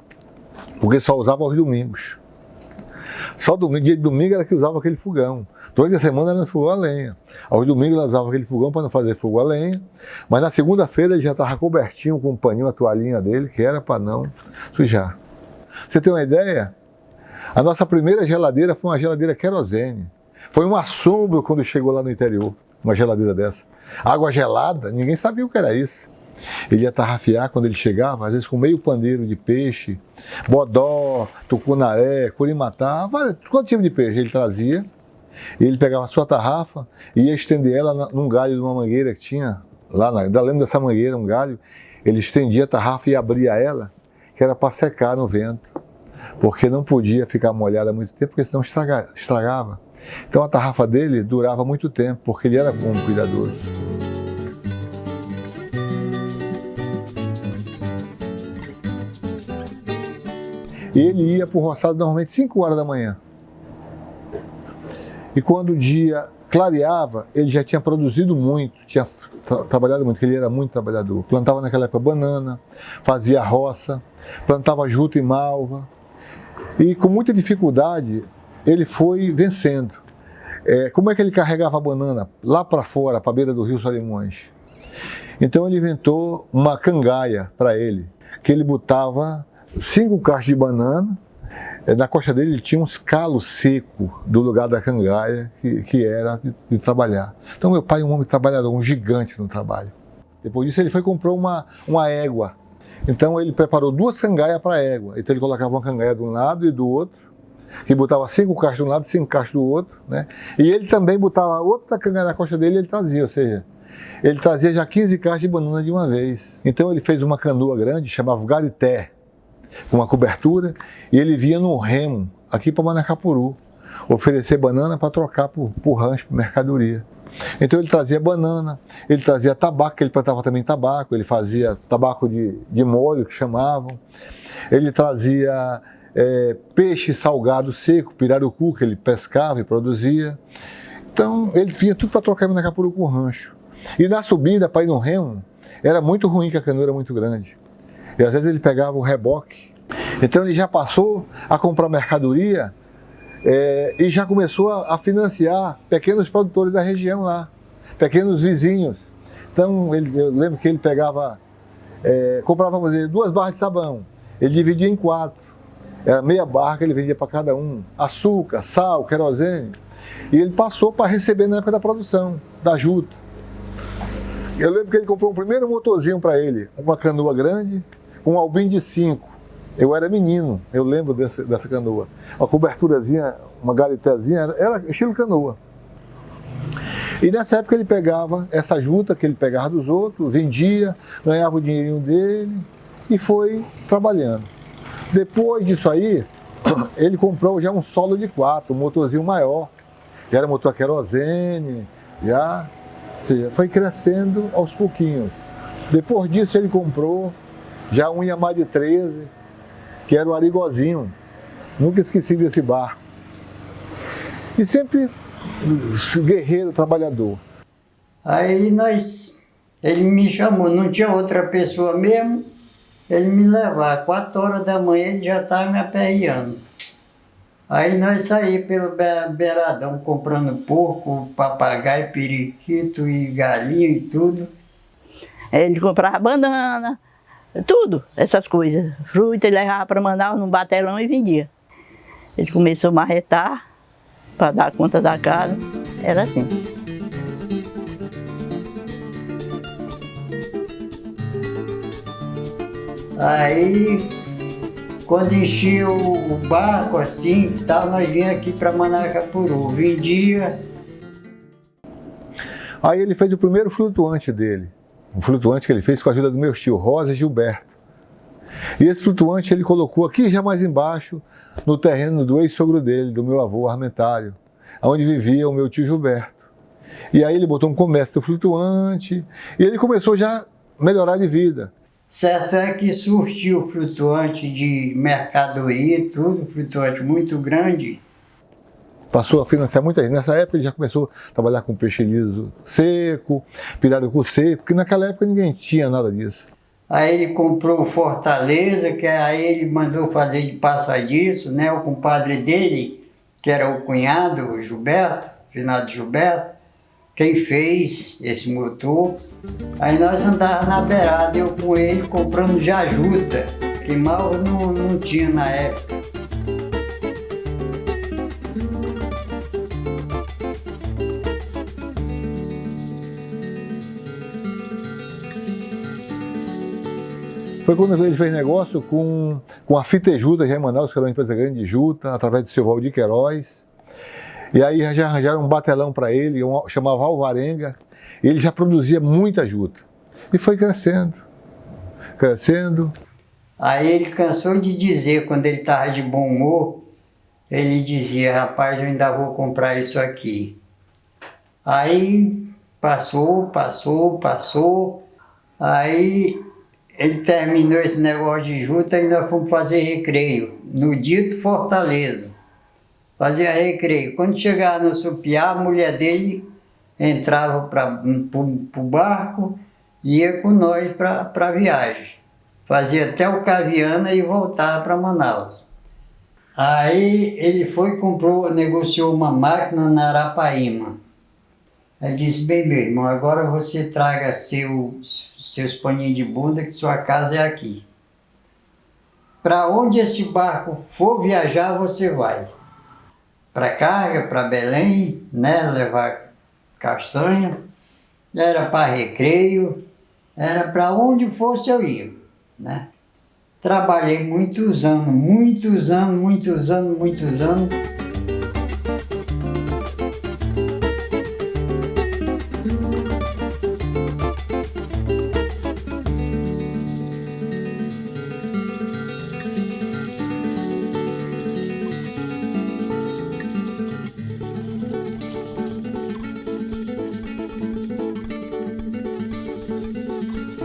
Porque só usava aos domingos. Só dia de domingo era que usava aquele fogão. Durante a semana era no fogão a lenha. Aos domingos ela usava aquele fogão para não fazer fogo a lenha. Mas na segunda-feira ele já estava cobertinho com um paninho, a toalhinha dele, que era para não sujar. Você tem uma ideia? A nossa primeira geladeira foi uma geladeira querosene. Foi um assombro quando chegou lá no interior, uma geladeira dessa. Água gelada, ninguém sabia o que era isso. Ele ia tarrafiar quando ele chegava, às vezes com meio pandeiro de peixe, bodó, tucunaré, curimatá, qualquer tipo de peixe ele trazia. E ele pegava a sua tarrafa e ia estender ela num galho de uma mangueira que tinha lá, lembro dessa mangueira, um galho. Ele estendia a tarrafa e abria ela, que era para secar no vento, porque não podia ficar molhada muito tempo, porque senão estragava. Então a tarrafa dele durava muito tempo, porque ele era bom, cuidadoso. E ele ia para o roçado normalmente 5 horas da manhã. E quando o dia clareava, ele já tinha produzido muito, tinha trabalhado muito, porque ele era muito trabalhador. Plantava naquela época banana, fazia roça, plantava juta e malva. E com muita dificuldade, ele foi vencendo. Como é que ele carregava a banana? Lá para fora, para a beira do rio Solimões. Então ele inventou uma cangaia para ele, que ele botava 5 cachos de banana. Na costa dele ele tinha uns calos secos do lugar da cangaia, que era de trabalhar. Então meu pai é um homem trabalhador, um gigante no trabalho. Depois disso ele foi e comprou uma égua. Então ele preparou 2 cangaias para a égua. Então ele colocava uma cangaia de um lado e do outro, que botava 5 cachos de um lado e 5 cachos do outro, né? E ele também botava outra cangaia na costa dele e ele trazia, ou seja, ele trazia já 15 cachos de banana de uma vez. Então ele fez uma canoa grande, chamava Garité, com uma cobertura, e ele vinha no remo, aqui para Manacapuru, oferecer banana para trocar por rancho, por mercadoria. Então ele trazia banana, ele trazia tabaco, que ele plantava também tabaco, ele fazia tabaco de molho, que chamavam. Ele trazia peixe salgado seco, pirarucu, que ele pescava e produzia. Então ele vinha tudo para trocar em Manacapuru com o rancho. E na subida, para ir no remo, era muito ruim, que a canoa era muito grande. E às vezes ele pegava o reboque. Então ele já passou a comprar mercadoria e já começou a financiar pequenos produtores da região lá, pequenos vizinhos. Então eu lembro que ele pegava, comprava, vamos dizer, 2 barras de sabão. Ele dividia em 4. Era meia barra que ele vendia para cada um. Açúcar, sal, querosene. E ele passou para receber na época da produção, da juta. Eu lembro que ele comprou um primeiro motorzinho para ele, uma canoa grande, um albim de 5. Eu era menino, eu lembro dessa canoa. Uma coberturazinha, uma galetezinha, era estilo canoa. E nessa época ele pegava essa juta que ele pegava dos outros, vendia, ganhava o dinheirinho dele e foi trabalhando. Depois disso aí, ele comprou já um solo de 4, um motorzinho maior. Já era motor a querosene, já, ou seja, foi crescendo aos pouquinhos. Depois disso ele comprou já um Yamaha de 13, que era o Arigozinho. Nunca esqueci desse barco. E sempre guerreiro, trabalhador. Aí ele me chamou, não tinha outra pessoa mesmo, ele me levava. 4 horas da manhã ele já estava me aperreando. Aí nós saímos pelo beiradão comprando porco, papagaio, periquito e galinha e tudo. Ele comprava banana, tudo, essas coisas. Fruta, ele levava para Manaus num batelão e vendia. Ele começou a marretar para dar conta da casa. Era assim. Aí, quando enchia o barco assim, tal, nós vinha aqui para Manacapuru, vendia. Aí ele fez o primeiro flutuante dele. um flutuante que ele fez com a ajuda do meu tio, Rosa e Gilberto. E esse flutuante ele colocou aqui já mais embaixo, no terreno do ex-sogro dele, do meu avô Armentário, onde vivia o meu tio Gilberto. E aí ele botou um comércio flutuante e ele começou já a melhorar de vida. Certo é que surgiu flutuante de mercadoria e tudo, flutuante muito grande. Passou a financiar muita gente. Nessa época ele já começou a trabalhar com peixe liso seco, pirarucu seco, porque naquela época ninguém tinha nada disso. Aí ele comprou Fortaleza, que aí ele mandou fazer de passadiço, né? O compadre dele, que era o cunhado, o Gilberto, finado Gilberto, quem fez esse motor. Aí nós andávamos na beirada, eu com ele comprando jajuta, que mal não tinha na época. Foi quando ele fez negócio com a Fitejuta, já em Manaus, que era uma empresa grande de juta, através do seu Valdir Queiroz. E aí já arranjaram um batelão para ele, chamava Alvarenga, e ele já produzia muita juta. E foi crescendo, crescendo. Aí ele cansou de dizer, quando ele estava de bom humor, ele dizia, rapaz, eu ainda vou comprar isso aqui. Aí passou, aí ele terminou esse negócio de juta e nós fomos fazer recreio, no dito Fortaleza. Fazia recreio. Quando chegava no Supiá, a mulher dele entrava para o barco e ia com nós para a viagem. Fazia até o Caviana e voltava para Manaus. Aí ele foi, comprou, negociou uma máquina na Arapaíma. Aí disse, bem, meu irmão, agora você traga seus paninhos de bunda, que sua casa é aqui. Para onde esse barco for viajar, você vai. Para carga, para Belém, né, levar castanha, era para recreio, era para onde fosse eu ia, né. Trabalhei muitos anos.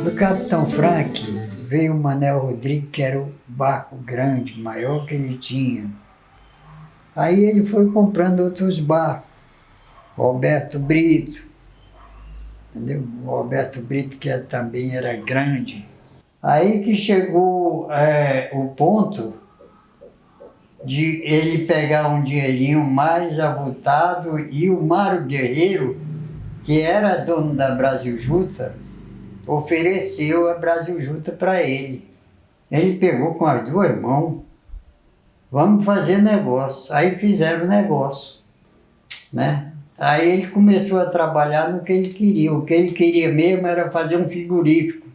Do Capitão Frank veio o Manel Rodrigues, que era o barco grande, maior que ele tinha. Aí ele foi comprando outros barcos. Roberto Brito, entendeu? O Roberto Brito, que também era grande. Aí que chegou o ponto de ele pegar um dinheirinho mais avultado e o Mário Guerreiro, que era dono da Brasil Juta, ofereceu a Brasil Juta para ele. Ele pegou com as duas mãos, vamos fazer negócio. Aí fizeram negócio, né? Aí ele começou a trabalhar no que ele queria. O que ele queria mesmo era fazer um frigorífico,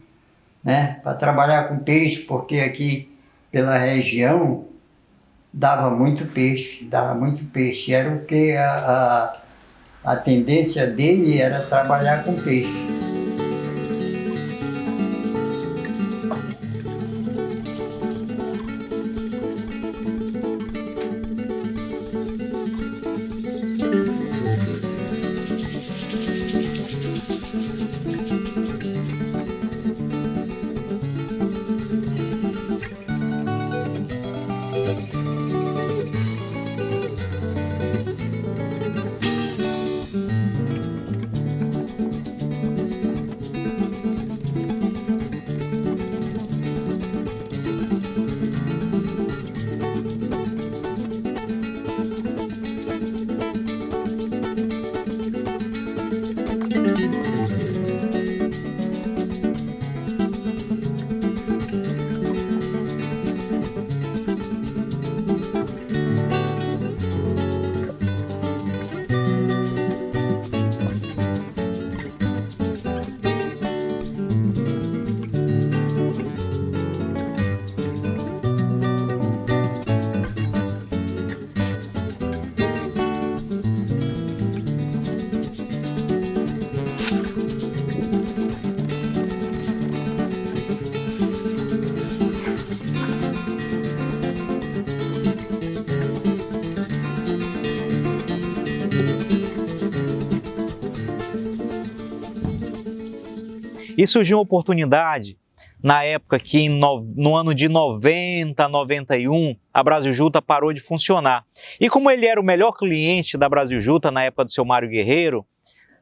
né? Para trabalhar com peixe, porque aqui pela região dava muito peixe. Era o que a tendência dele era trabalhar com peixe. E surgiu uma oportunidade, na época que no ano de 90, 91, a Brasiljuta parou de funcionar. E como ele era o melhor cliente da Brasiljuta na época do seu Mário Guerreiro,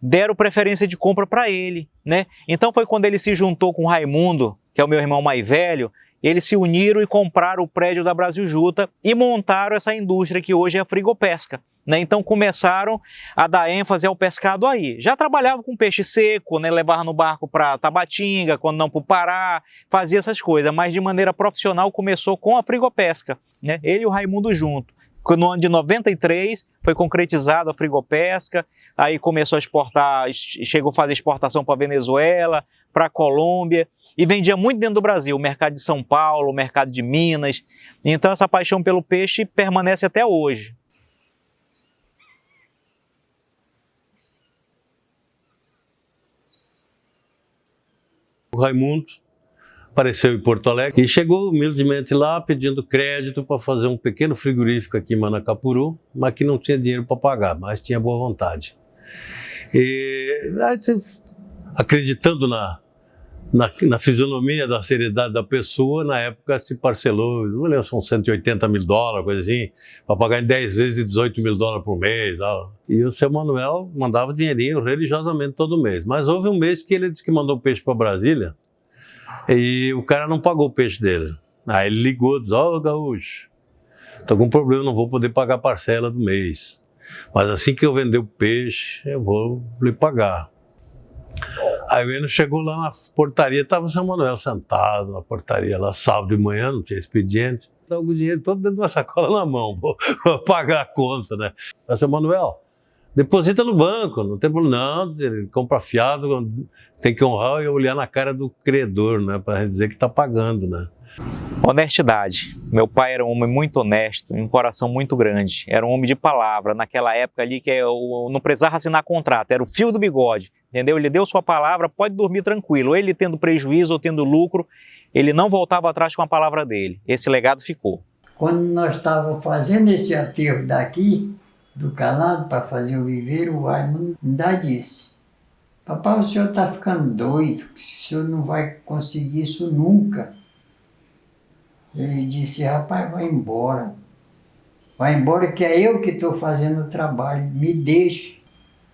deram preferência de compra para ele, né? Então foi quando ele se juntou com o Raimundo, que é o meu irmão mais velho, eles se uniram e compraram o prédio da Brasiljuta e montaram essa indústria que hoje é a Frigopesca, né? Então começaram a dar ênfase ao pescado aí. Já trabalhava com peixe seco, né? Levava no barco para Tabatinga, quando não para o Pará, fazia essas coisas, mas de maneira profissional começou com a Frigopesca, né? Ele e o Raimundo junto. No ano de 93 foi concretizada a Frigopesca, aí começou a exportar, chegou a fazer exportação para a Venezuela, para a Colômbia, e vendia muito dentro do Brasil, o mercado de São Paulo, o mercado de Minas. Então essa paixão pelo peixe permanece até hoje. O Raimundo apareceu em Porto Alegre e chegou humildemente lá pedindo crédito para fazer um pequeno frigorífico aqui em Manacapuru, mas que não tinha dinheiro para pagar, mas tinha boa vontade. E acreditando na fisionomia, da seriedade da pessoa, na época se parcelou, não lembro, são 180 mil dólares, coisa assim, para pagar em 10 vezes 18 mil dólares por mês. Tal. E o seu Manuel mandava dinheirinho religiosamente todo mês. Mas houve um mês que ele disse que mandou peixe para Brasília, e o cara não pagou o peixe dele. Aí ele ligou e disse: ó, Gaúcho, estou com um problema, não vou poder pagar a parcela do mês. Mas assim que eu vender o peixe, eu vou lhe pagar. Aí o Eno chegou lá na portaria, estava o seu Manuel sentado na portaria lá, sábado de manhã, não tinha expediente. Então o dinheiro todo dentro de uma sacola na mão, para pagar a conta, né? Aí o seu Manuel, deposita no banco, não tem problema, não, ele compra fiado, tem que honrar e olhar na cara do credor, né, para dizer que está pagando, né. Honestidade. Meu pai era um homem muito honesto, um coração muito grande. Era um homem de palavra, naquela época ali que eu não precisava assinar contrato, era o fio do bigode, entendeu? Ele deu sua palavra, pode dormir tranquilo. Ele tendo prejuízo ou tendo lucro, ele não voltava atrás com a palavra dele. Esse legado ficou. Quando nós estávamos fazendo esse aterro daqui, do calado, para fazer o viveiro, o Raimundo ainda disse: papai, o senhor está ficando doido, o senhor não vai conseguir isso nunca. Ele disse: rapaz, vai embora que é eu que estou fazendo o trabalho, me deixe,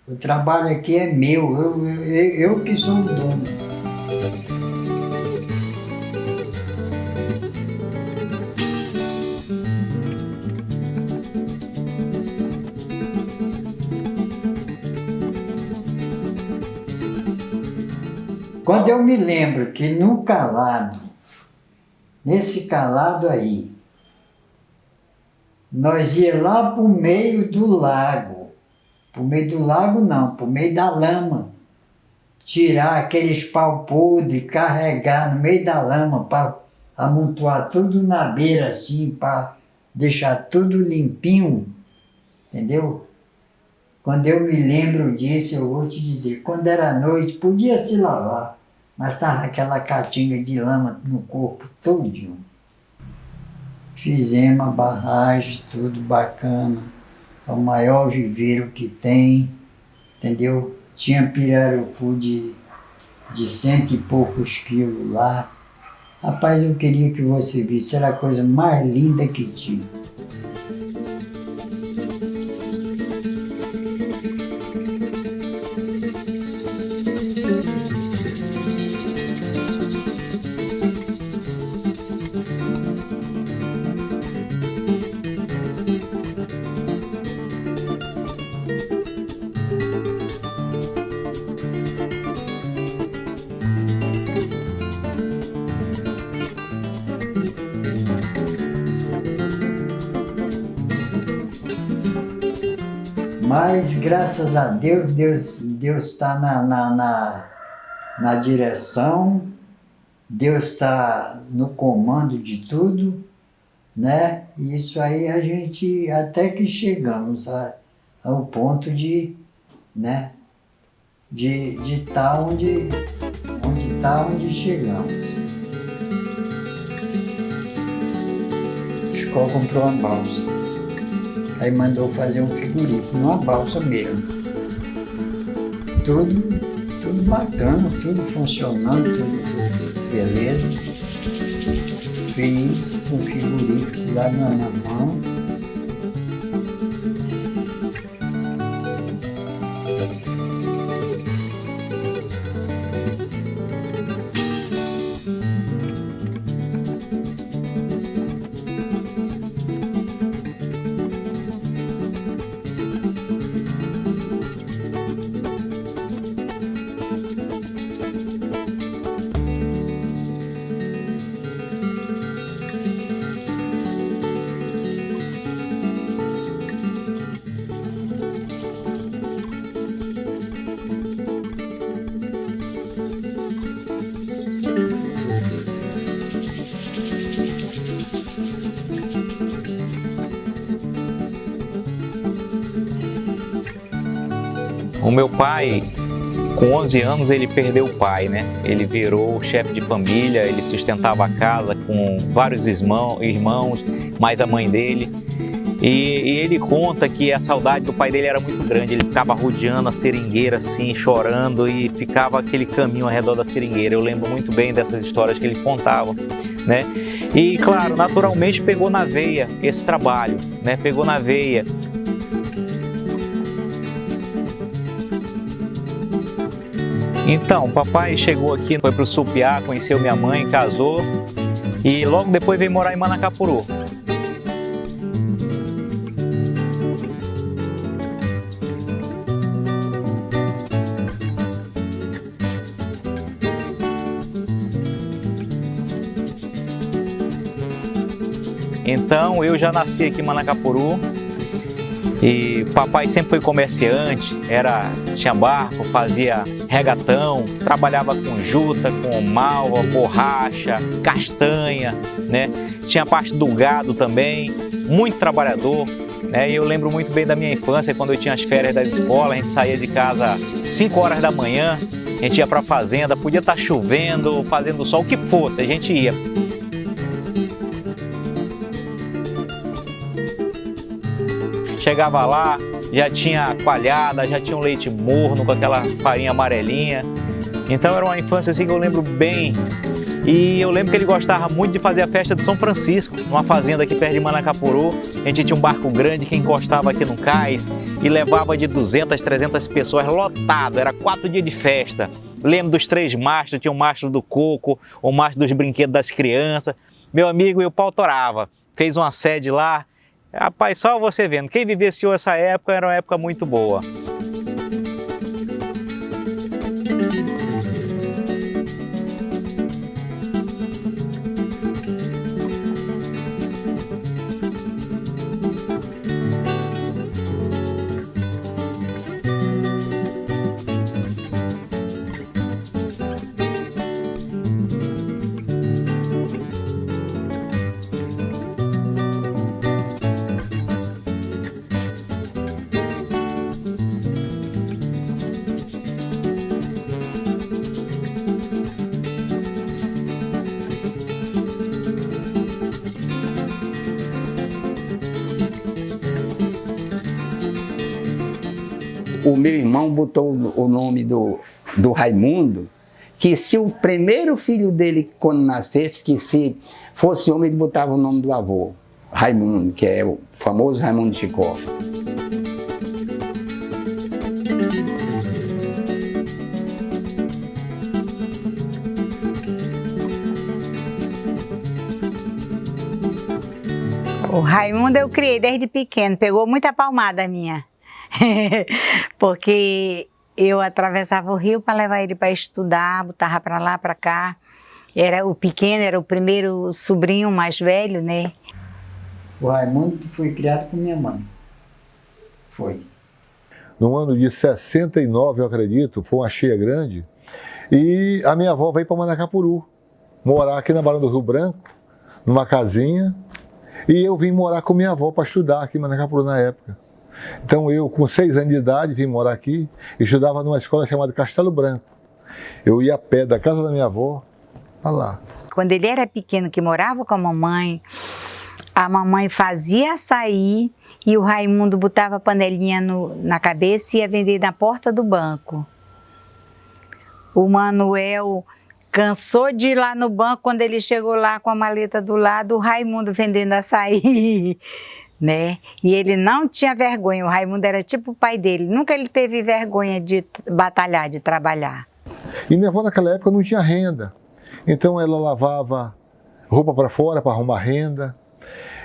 o trabalho aqui é meu, eu que sou o dono. Quando eu me lembro que no calado, nesse calado aí, nós ia lá para o meio do lago. Para o meio do lago não, para o meio da lama. Tirar aqueles pau podres, carregar no meio da lama para amontoar tudo na beira assim, para deixar tudo limpinho, entendeu? Quando eu me lembro disso, eu vou te dizer, quando era noite, podia se lavar, mas estava aquela caatinga de lama no corpo todinho. Fizemos a barragem, tudo bacana, é o maior viveiro que tem, entendeu? Tinha pirarucu de 100 e poucos quilos lá. Rapaz, eu queria que você visse, era a coisa mais linda que tinha. Mas, graças a Deus, Deus está na direção, Deus está no comando de tudo, né? E isso aí a gente, até que chegamos ao ponto de, né? De estar onde chegamos. A escola comprou uma balsa. Aí mandou fazer um frigorífico, numa balsa mesmo. Tudo tudo bacana, tudo funcionando, tudo beleza. Fiz com frigorífico lá na mão. O meu pai, com 11 anos, ele perdeu o pai, né? Ele virou chefe de família, ele sustentava a casa com vários irmãos, mais a mãe dele. E ele conta que a saudade do pai dele era muito grande, ele ficava rodeando a seringueira assim, chorando, e ficava aquele caminho ao redor da seringueira. Eu lembro muito bem dessas histórias que ele contava, né? E claro, naturalmente pegou na veia esse trabalho, né? Pegou na veia. Então, o papai chegou aqui, foi para o Supiá, conheceu minha mãe, casou e logo depois veio morar em Manacapuru. Então, eu já nasci aqui em Manacapuru. E papai sempre foi comerciante, tinha barco, fazia regatão, trabalhava com juta, com malva, borracha, castanha, né? Tinha parte do gado também, muito trabalhador, né? E eu lembro muito bem da minha infância, quando eu tinha as férias da escola, a gente saía de casa às 5 horas da manhã, a gente ia para a fazenda, podia estar chovendo, fazendo sol, o que fosse, a gente ia. Chegava lá, já tinha coalhada, já tinha um leite morno com aquela farinha amarelinha. Então era uma infância assim que eu lembro bem. E eu lembro que ele gostava muito de fazer a festa de São Francisco, numa fazenda aqui perto de Manacapuru. A gente tinha um barco grande que encostava aqui no cais e levava de 200, 300 pessoas, lotado, era 4 dias de festa. Lembro dos 3 mastros, tinha o mastro do coco, o mastro dos brinquedos das crianças. Meu amigo, e o pau torava, fez uma sede lá. Rapaz, só você vendo, quem vivenciou essa época era uma época muito boa. O meu irmão botou o nome do Raimundo, que se o primeiro filho dele, quando nascesse, que se fosse homem, ele botava o nome do avô, Raimundo, que é o famoso Raimundo Chicó. O Raimundo eu criei desde pequeno, pegou muita palmada minha. Porque eu atravessava o rio para levar ele para estudar, botava para lá, para cá. O pequeno era o primeiro sobrinho mais velho, né? O Raimundo foi criado por minha mãe. Foi. No ano de 69, eu acredito, foi uma cheia grande, e a minha avó veio para Manacapuru, morar aqui na Barão do Rio Branco, numa casinha, e eu vim morar com minha avó para estudar aqui em Manacapuru na época. Então eu, com 6 anos de idade, vim morar aqui e estudava numa escola chamada Castelo Branco. Eu ia a pé da casa da minha avó para lá. Quando ele era pequeno, que morava com a mamãe fazia açaí e o Raimundo botava a panelinha na cabeça e ia vender na porta do banco. O Manuel cansou de ir lá no banco, quando ele chegou lá com a maleta do lado, o Raimundo vendendo açaí, né? E ele não tinha vergonha, o Raimundo era tipo o pai dele, nunca ele teve vergonha de batalhar, de trabalhar. E minha avó naquela época não tinha renda, então ela lavava roupa para fora para arrumar renda,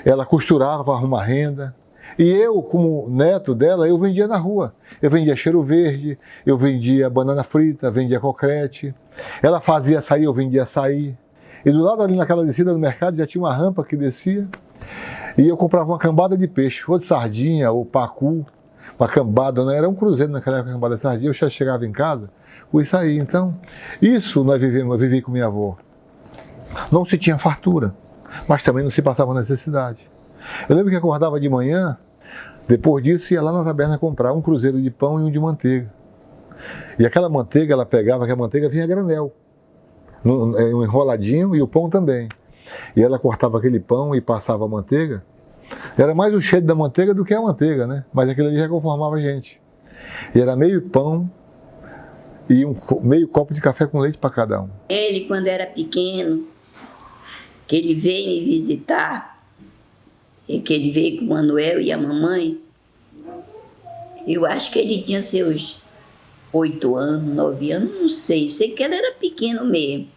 ela costurava para arrumar renda. E eu, como neto dela, eu vendia na rua. Eu vendia cheiro verde, eu vendia banana frita, vendia cocrete. Ela fazia açaí, eu vendia açaí. E do lado ali naquela descida do mercado já tinha uma rampa que descia. E eu comprava uma cambada de peixe, ou de sardinha, ou pacu, uma cambada, né? Era um cruzeiro naquela época, cambada de sardinha. Eu já chegava em casa com isso aí. Então, isso nós vivemos, eu vivi com minha avó. Não se tinha fartura, mas também não se passava necessidade. Eu lembro que acordava de manhã, depois disso ia lá na taberna comprar um cruzeiro de pão e um de manteiga. E aquela manteiga, ela pegava, que a manteiga vinha a granel, um enroladinho e o pão também. E ela cortava aquele pão e passava a manteiga. Era mais o cheiro da manteiga do que a manteiga, né? Mas aquilo ali já conformava a gente. E era meio pão e meio copo de café com leite para cada um. Ele, quando era pequeno, que ele veio me visitar, e que ele veio com o Manuel e a mamãe, eu acho que ele tinha seus 8 anos, 9 anos, não sei que ele era pequeno mesmo.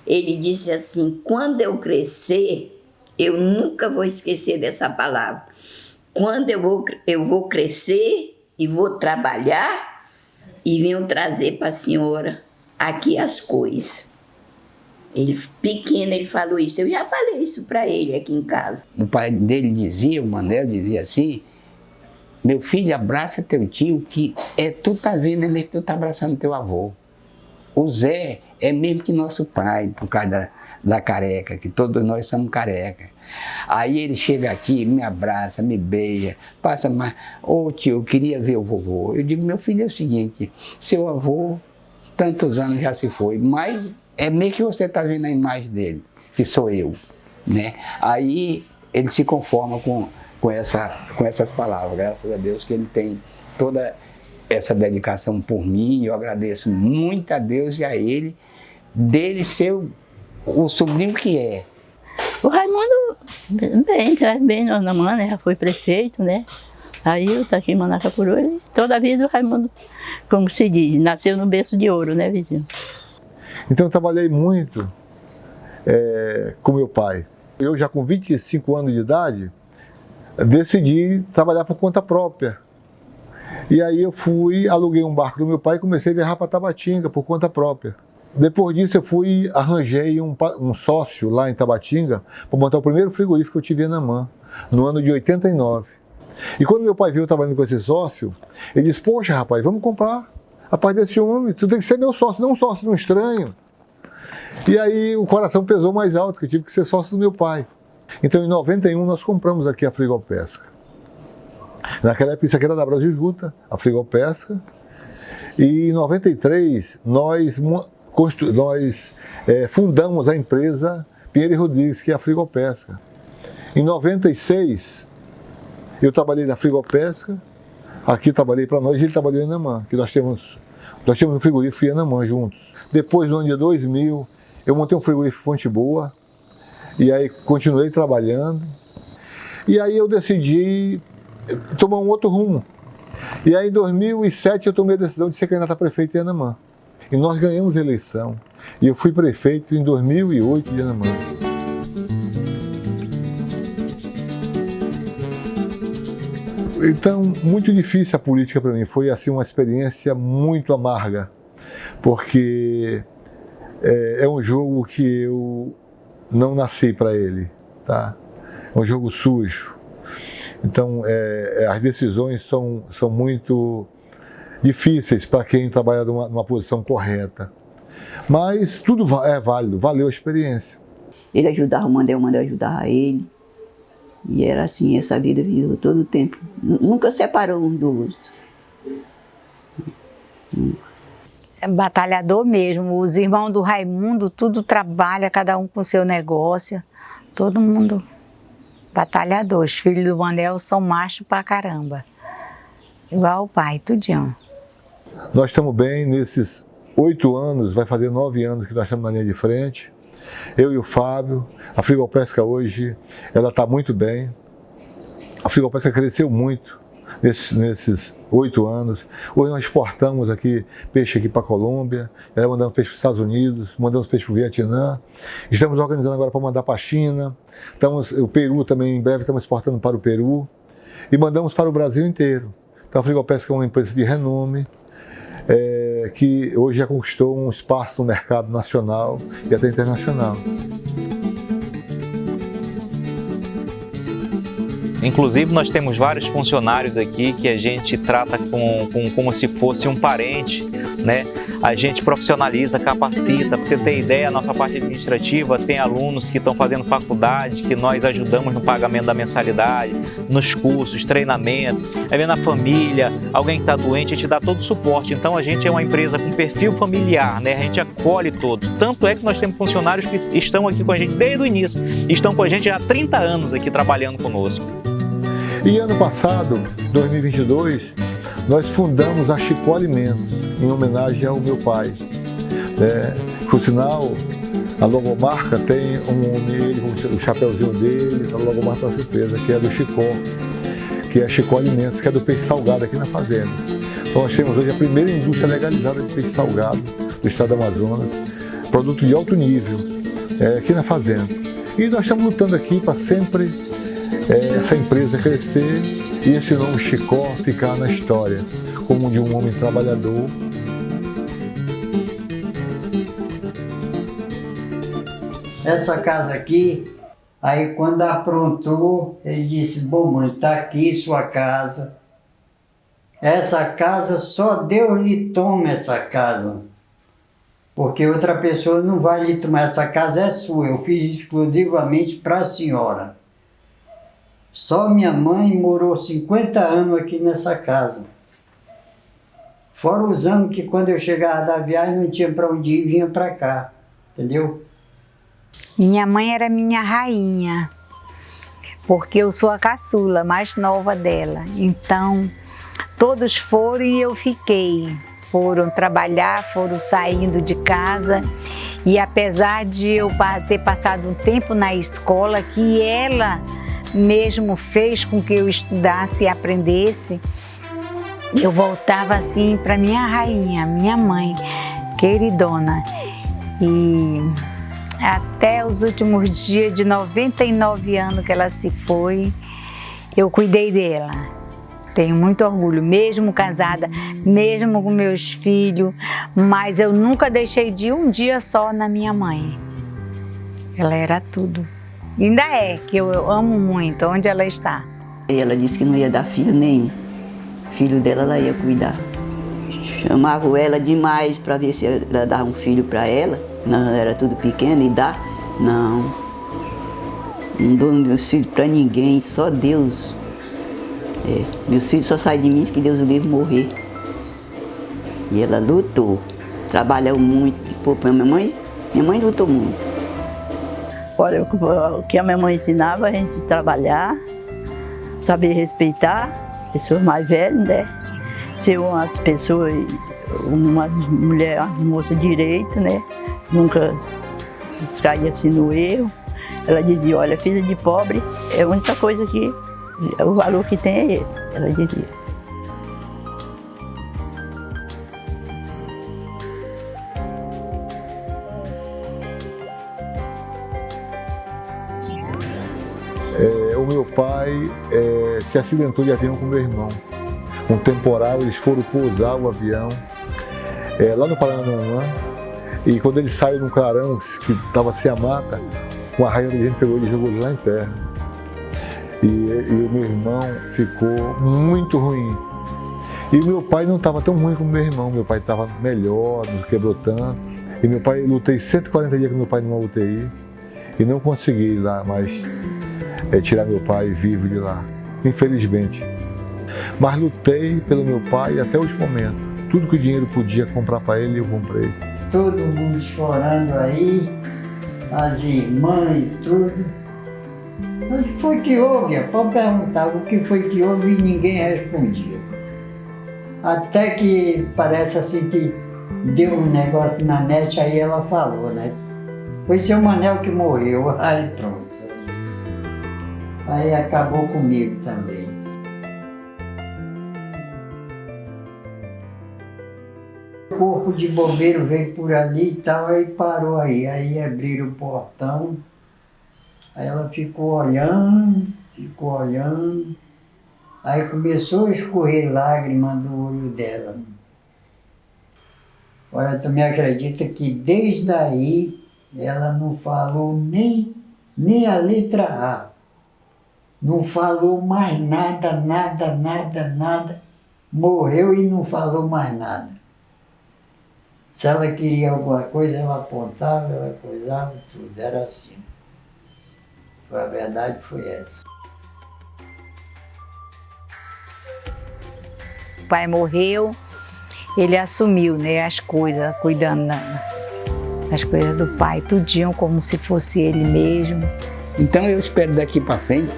Ele disse assim: quando eu crescer, eu nunca vou esquecer dessa palavra. Quando eu vou crescer e vou trabalhar e venho trazer para a senhora aqui as coisas. Ele, pequeno, ele falou isso. Eu já falei isso para ele aqui em casa. O pai dele dizia, o Manel dizia assim: meu filho, abraça teu tio, que tu tá vendo, é mesmo que tu tá abraçando teu avô. O Zé é mesmo que nosso pai, por causa da careca, que todos nós somos careca. Aí ele chega aqui, me abraça, me beija, passa mais. Ô tio, eu queria ver o vovô. Eu digo: meu filho, é o seguinte, seu avô, tantos anos já se foi, mas é meio que você está vendo a imagem dele, que sou eu, né? Aí ele se conforma com essas palavras, graças a Deus que ele tem toda essa dedicação por mim. Eu agradeço muito a Deus e a ele, dele ser o sobrinho que é. O Raimundo, bem normal, né? Já foi prefeito, né? Aí eu tô aqui em Manacapuru, ele, toda a vida o Raimundo, como se diz, nasceu no berço de ouro, né, vizinho? Então eu trabalhei muito com meu pai. Eu já com 25 anos de idade, decidi trabalhar por conta própria. E aí eu aluguei um barco do meu pai e comecei a viajar para Tabatinga por conta própria. Depois disso eu arranjei um sócio lá em Tabatinga para montar o primeiro frigorífico que eu tive em Anamã, no ano de 89. E quando meu pai viu eu trabalhando com esse sócio, ele disse: poxa rapaz, vamos comprar. Rapaz, desse homem, tu tem que ser meu sócio, não um sócio de um estranho. E aí o coração pesou mais alto, que eu tive que ser sócio do meu pai. Então em 91 nós compramos aqui a Frigopesca. Naquela época isso aqui era da Brasil Juta, a Frigopesca. E em 93 nós fundamos a empresa Pinheiro e Rodrigues, que é a Frigopesca. Em 96 eu trabalhei na Frigopesca, aqui trabalhei para nós e ele trabalhou em Anamã, que nós temos um frigorífico em Anamã juntos. Depois, no ano de 2000, eu montei um frigorífico em Fonte Boa, e aí continuei trabalhando. E aí eu decidi tomar um outro rumo. E aí em 2007 eu tomei a decisão de ser candidato a prefeito em Anamã. E nós ganhamos a eleição. E eu fui prefeito em 2008 de Anamã. Então, muito difícil a política para mim. Foi assim uma experiência muito amarga, porque é um jogo que eu não nasci para ele, tá? É um jogo sujo. Então, as decisões são muito difíceis para quem trabalha numa posição correta. Mas tudo é válido, valeu a experiência. Ele ajudava o Mandel ajudava ele. E era assim, essa vida viveu todo o tempo. Nunca separou um do outro. É batalhador mesmo. Os irmãos do Raimundo, tudo trabalha, cada um com seu negócio. Todo mundo batalhador. Os filhos do Manel são machos pra caramba. Igual o pai, tudinho. Nós estamos bem nesses 8 anos, vai fazer 9 anos que nós estamos na linha de frente. Eu e o Fábio. A Frigopesca hoje, ela está muito bem. A Frigopesca cresceu muito nesses 8 anos. Hoje nós exportamos aqui peixe aqui para a Colômbia, mandamos peixe para os Estados Unidos, mandamos peixe para o Vietnã. Estamos organizando agora para mandar para a China. O Peru também, em breve, estamos exportando para o Peru. E mandamos para o Brasil inteiro. Então a Frigopesca é uma empresa de renome, que hoje já conquistou um espaço no mercado nacional e até internacional. Inclusive, nós temos vários funcionários aqui que a gente trata como se fosse um parente, né? A gente profissionaliza, capacita. Para você ter ideia, a nossa parte administrativa tem alunos que estão fazendo faculdade, que nós ajudamos no pagamento da mensalidade, nos cursos, treinamento. Aí vem na família, alguém que está doente, a gente dá todo o suporte. Então, a gente é uma empresa com perfil familiar, né? A gente acolhe todos. Tanto é que nós temos funcionários que estão aqui com a gente desde o início. Estão com a gente há 30 anos aqui trabalhando conosco. E ano passado, 2022, nós fundamos a Chicó Alimentos, em homenagem ao meu pai. Por sinal, a logomarca tem um homem, o chapéuzinho dele, a logomarca da surpresa, que é do Chicó, que é a Chicó Alimentos, que é do peixe salgado aqui na fazenda. Então nós temos hoje a primeira indústria legalizada de peixe salgado do estado do Amazonas, produto de alto nível, aqui na fazenda. E nós estamos lutando aqui para sempre essa empresa crescer e esse nome Chicó ficar na história como de um homem trabalhador. Essa casa aqui, aí quando aprontou, ele disse: bom, mãe, está aqui sua casa. Essa casa, só Deus lhe toma essa casa. Porque outra pessoa não vai lhe tomar. Essa casa é sua, eu fiz exclusivamente para a senhora. Só minha mãe morou 50 anos aqui nessa casa. Fora os anos que quando eu chegava da viagem não tinha para onde ir, vinha para cá. Entendeu? Minha mãe era minha rainha, porque eu sou a caçula, mais nova dela. Então, todos foram e eu fiquei. Foram trabalhar, foram saindo de casa. E apesar de eu ter passado um tempo na escola, que ela mesmo fez com que eu estudasse e aprendesse, eu voltava assim para minha rainha, minha mãe, queridona. E até os últimos dias de 99 anos que ela se foi, eu cuidei dela. Tenho muito orgulho, mesmo casada, mesmo com meus filhos, mas eu nunca deixei de ir um dia só na minha mãe. Ela era tudo. Ainda é, que eu amo muito onde ela está. E ela disse que não ia dar filho nenhum. Filho dela, ela ia cuidar. Chamava ela demais para ver se ela dava um filho para ela. Não, era tudo pequeno e dá. Não dou meus filhos para ninguém, só Deus. Meus filhos só saem de mim que Deus o livre morrer. E ela lutou, trabalhou muito. Pô, minha mãe lutou muito. Olha, o que a minha mãe ensinava a gente trabalhar, saber respeitar as pessoas mais velhas, né? Ser umas pessoas, uma mulher, uma moça direita, né? Nunca caía assim no erro. Ela dizia: olha, filha de pobre é a única coisa que, o valor que tem é esse, ela dizia. O meu pai se acidentou de avião com meu irmão. Um temporal, eles foram pousar o avião lá no Paranamã. E quando ele saiu num clarão que estava sem a mata, uma raia de gente pegou ele e jogou ele lá em terra. E o meu irmão ficou muito ruim. E o meu pai não estava tão ruim como meu irmão. Meu pai estava melhor, não quebrou tanto. E meu pai, lutei 140 dias com meu pai numa UTI e não consegui lá mais tirar meu pai vivo de lá, infelizmente. Mas lutei pelo meu pai até o último momento. Tudo que o dinheiro podia comprar para ele, eu comprei. Todo mundo chorando aí, as irmãs e tudo. Mas o que foi que houve? Pode perguntar o que foi que houve e ninguém respondia. Até que parece assim que deu um negócio na net, aí ela falou, né? Foi seu Manel que morreu, aí pronto. Aí acabou comigo também. O corpo de bombeiro veio por ali e tal, aí parou aí abriram o portão, aí ela ficou olhando, aí começou a escorrer lágrimas do olho dela. Olha, tu me acredita que desde aí ela não falou nem a letra A. Não falou mais nada. Morreu e não falou mais nada. Se ela queria alguma coisa, ela apontava, ela coisava tudo. Era assim. A verdade foi essa. O pai morreu, ele assumiu, né, as coisas, cuidando das coisas do pai, tudinho como se fosse ele mesmo. Então eu espero daqui para frente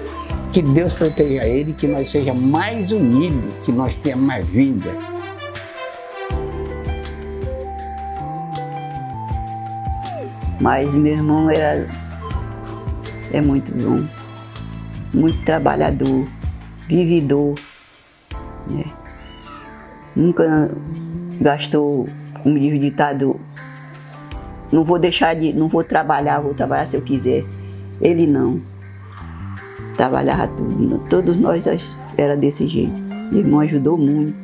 que Deus proteja ele, que nós sejamos mais unidos, que nós tenhamos mais vida. Mas meu irmão é muito bom, muito trabalhador, vividor, né? Nunca gastou, como diz o ditado, não vou trabalhar se eu quiser. Ele não. Trabalhava tudo, todos nós era desse jeito. Meu irmão ajudou muito.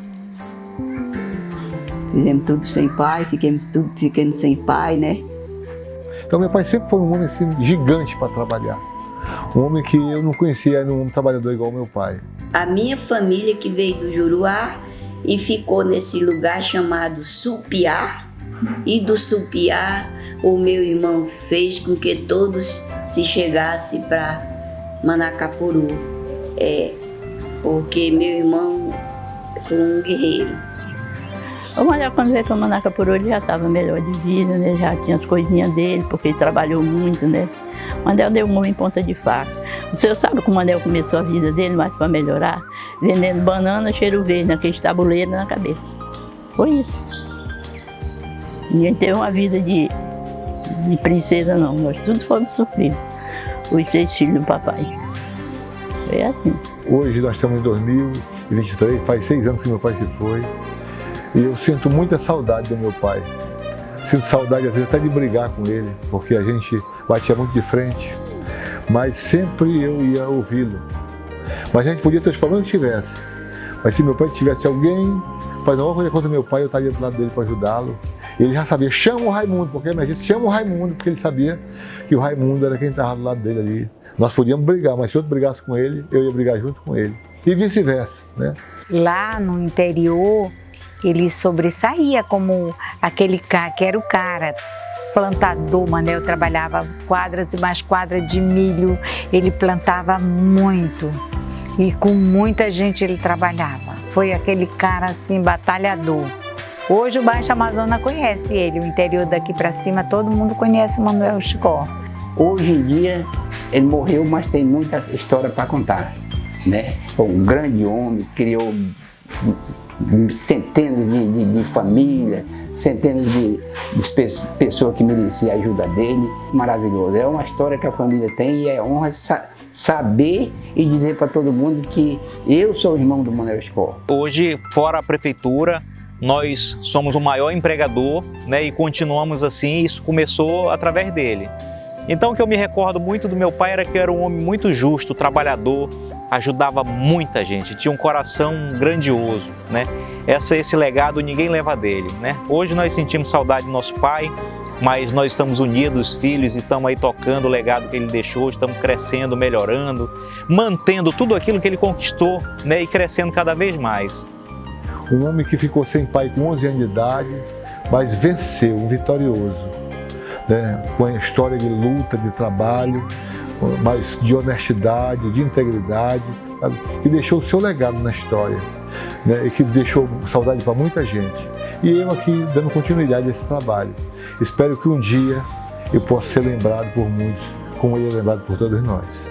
Fizemos tudo sem pai, ficamos sem pai, né? Então meu pai sempre foi um homem assim, gigante para trabalhar. Um homem que eu não conhecia, era um homem trabalhador igual meu pai. A minha família que veio do Juruá e ficou nesse lugar chamado Supiá, e do Supiá o meu irmão fez com que todos se chegassem para Manacapuru. Porque meu irmão foi um guerreiro. O Manel, quando veio para Manacapuru, ele já estava melhor de vida, né? Já tinha as coisinhas dele, porque ele trabalhou muito, né? O Manel deu um homem em ponta de faca. O senhor sabe como o Manel começou a vida dele, mais para melhorar? Vendendo banana, cheiro verde, naquele tabuleiro na cabeça. Foi isso. Ninguém teve uma vida de princesa, não. Nós todos fomos sofridos. Os 6 filhos do papai. Foi assim. Hoje nós estamos em 2023, faz 6 anos que meu pai se foi. E eu sinto muita saudade do meu pai. Sinto saudade, às vezes, até de brigar com ele, porque a gente batia muito de frente. Mas sempre eu ia ouvi-lo. Mas a gente podia ter os problemas que tivesse. Mas se meu pai tivesse alguém fazendo alguma coisa contra meu pai, eu estaria do lado dele para ajudá-lo. Ele já sabia, chama o Raimundo, porque a minha gente chama o Raimundo, porque ele sabia que o Raimundo era quem estava do lado dele ali. Nós podíamos brigar, mas se outro brigasse com ele, eu ia brigar junto com ele. E vice-versa, né? Lá no interior, ele sobressaía como aquele cara, que era o cara, plantador. Manel trabalhava quadras e mais quadras de milho, ele plantava muito e com muita gente ele trabalhava. Foi aquele cara assim, batalhador. Hoje o Baixo Amazonas conhece ele, o interior daqui para cima, todo mundo conhece o Manuel Chicó. Hoje em dia ele morreu, mas tem muita história para contar, né? Foi um grande homem, criou centenas de famílias, centenas de pessoas que mereciam a ajuda dele. Maravilhoso. É uma história que a família tem e é honra saber e dizer para todo mundo que eu sou o irmão do Manuel Chicó. Hoje, fora a prefeitura, nós somos o maior empregador, né, e continuamos assim. Isso começou através dele. Então, o que eu me recordo muito do meu pai era que era um homem muito justo, trabalhador, ajudava muita gente, tinha um coração grandioso, né? Esse legado ninguém leva dele, né? Hoje nós sentimos saudade do nosso pai, mas nós estamos unidos, filhos, estamos aí tocando o legado que ele deixou, estamos crescendo, melhorando, mantendo tudo aquilo que ele conquistou, né, e crescendo cada vez mais. Um homem que ficou sem pai com 11 anos de idade, mas venceu, um vitorioso, né? Com a história de luta, de trabalho, mas de honestidade, de integridade, sabe? Que deixou o seu legado na história, né? E que deixou saudade para muita gente. E eu aqui dando continuidade a esse trabalho. Espero que um dia eu possa ser lembrado por muitos, como ele é lembrado por todos nós.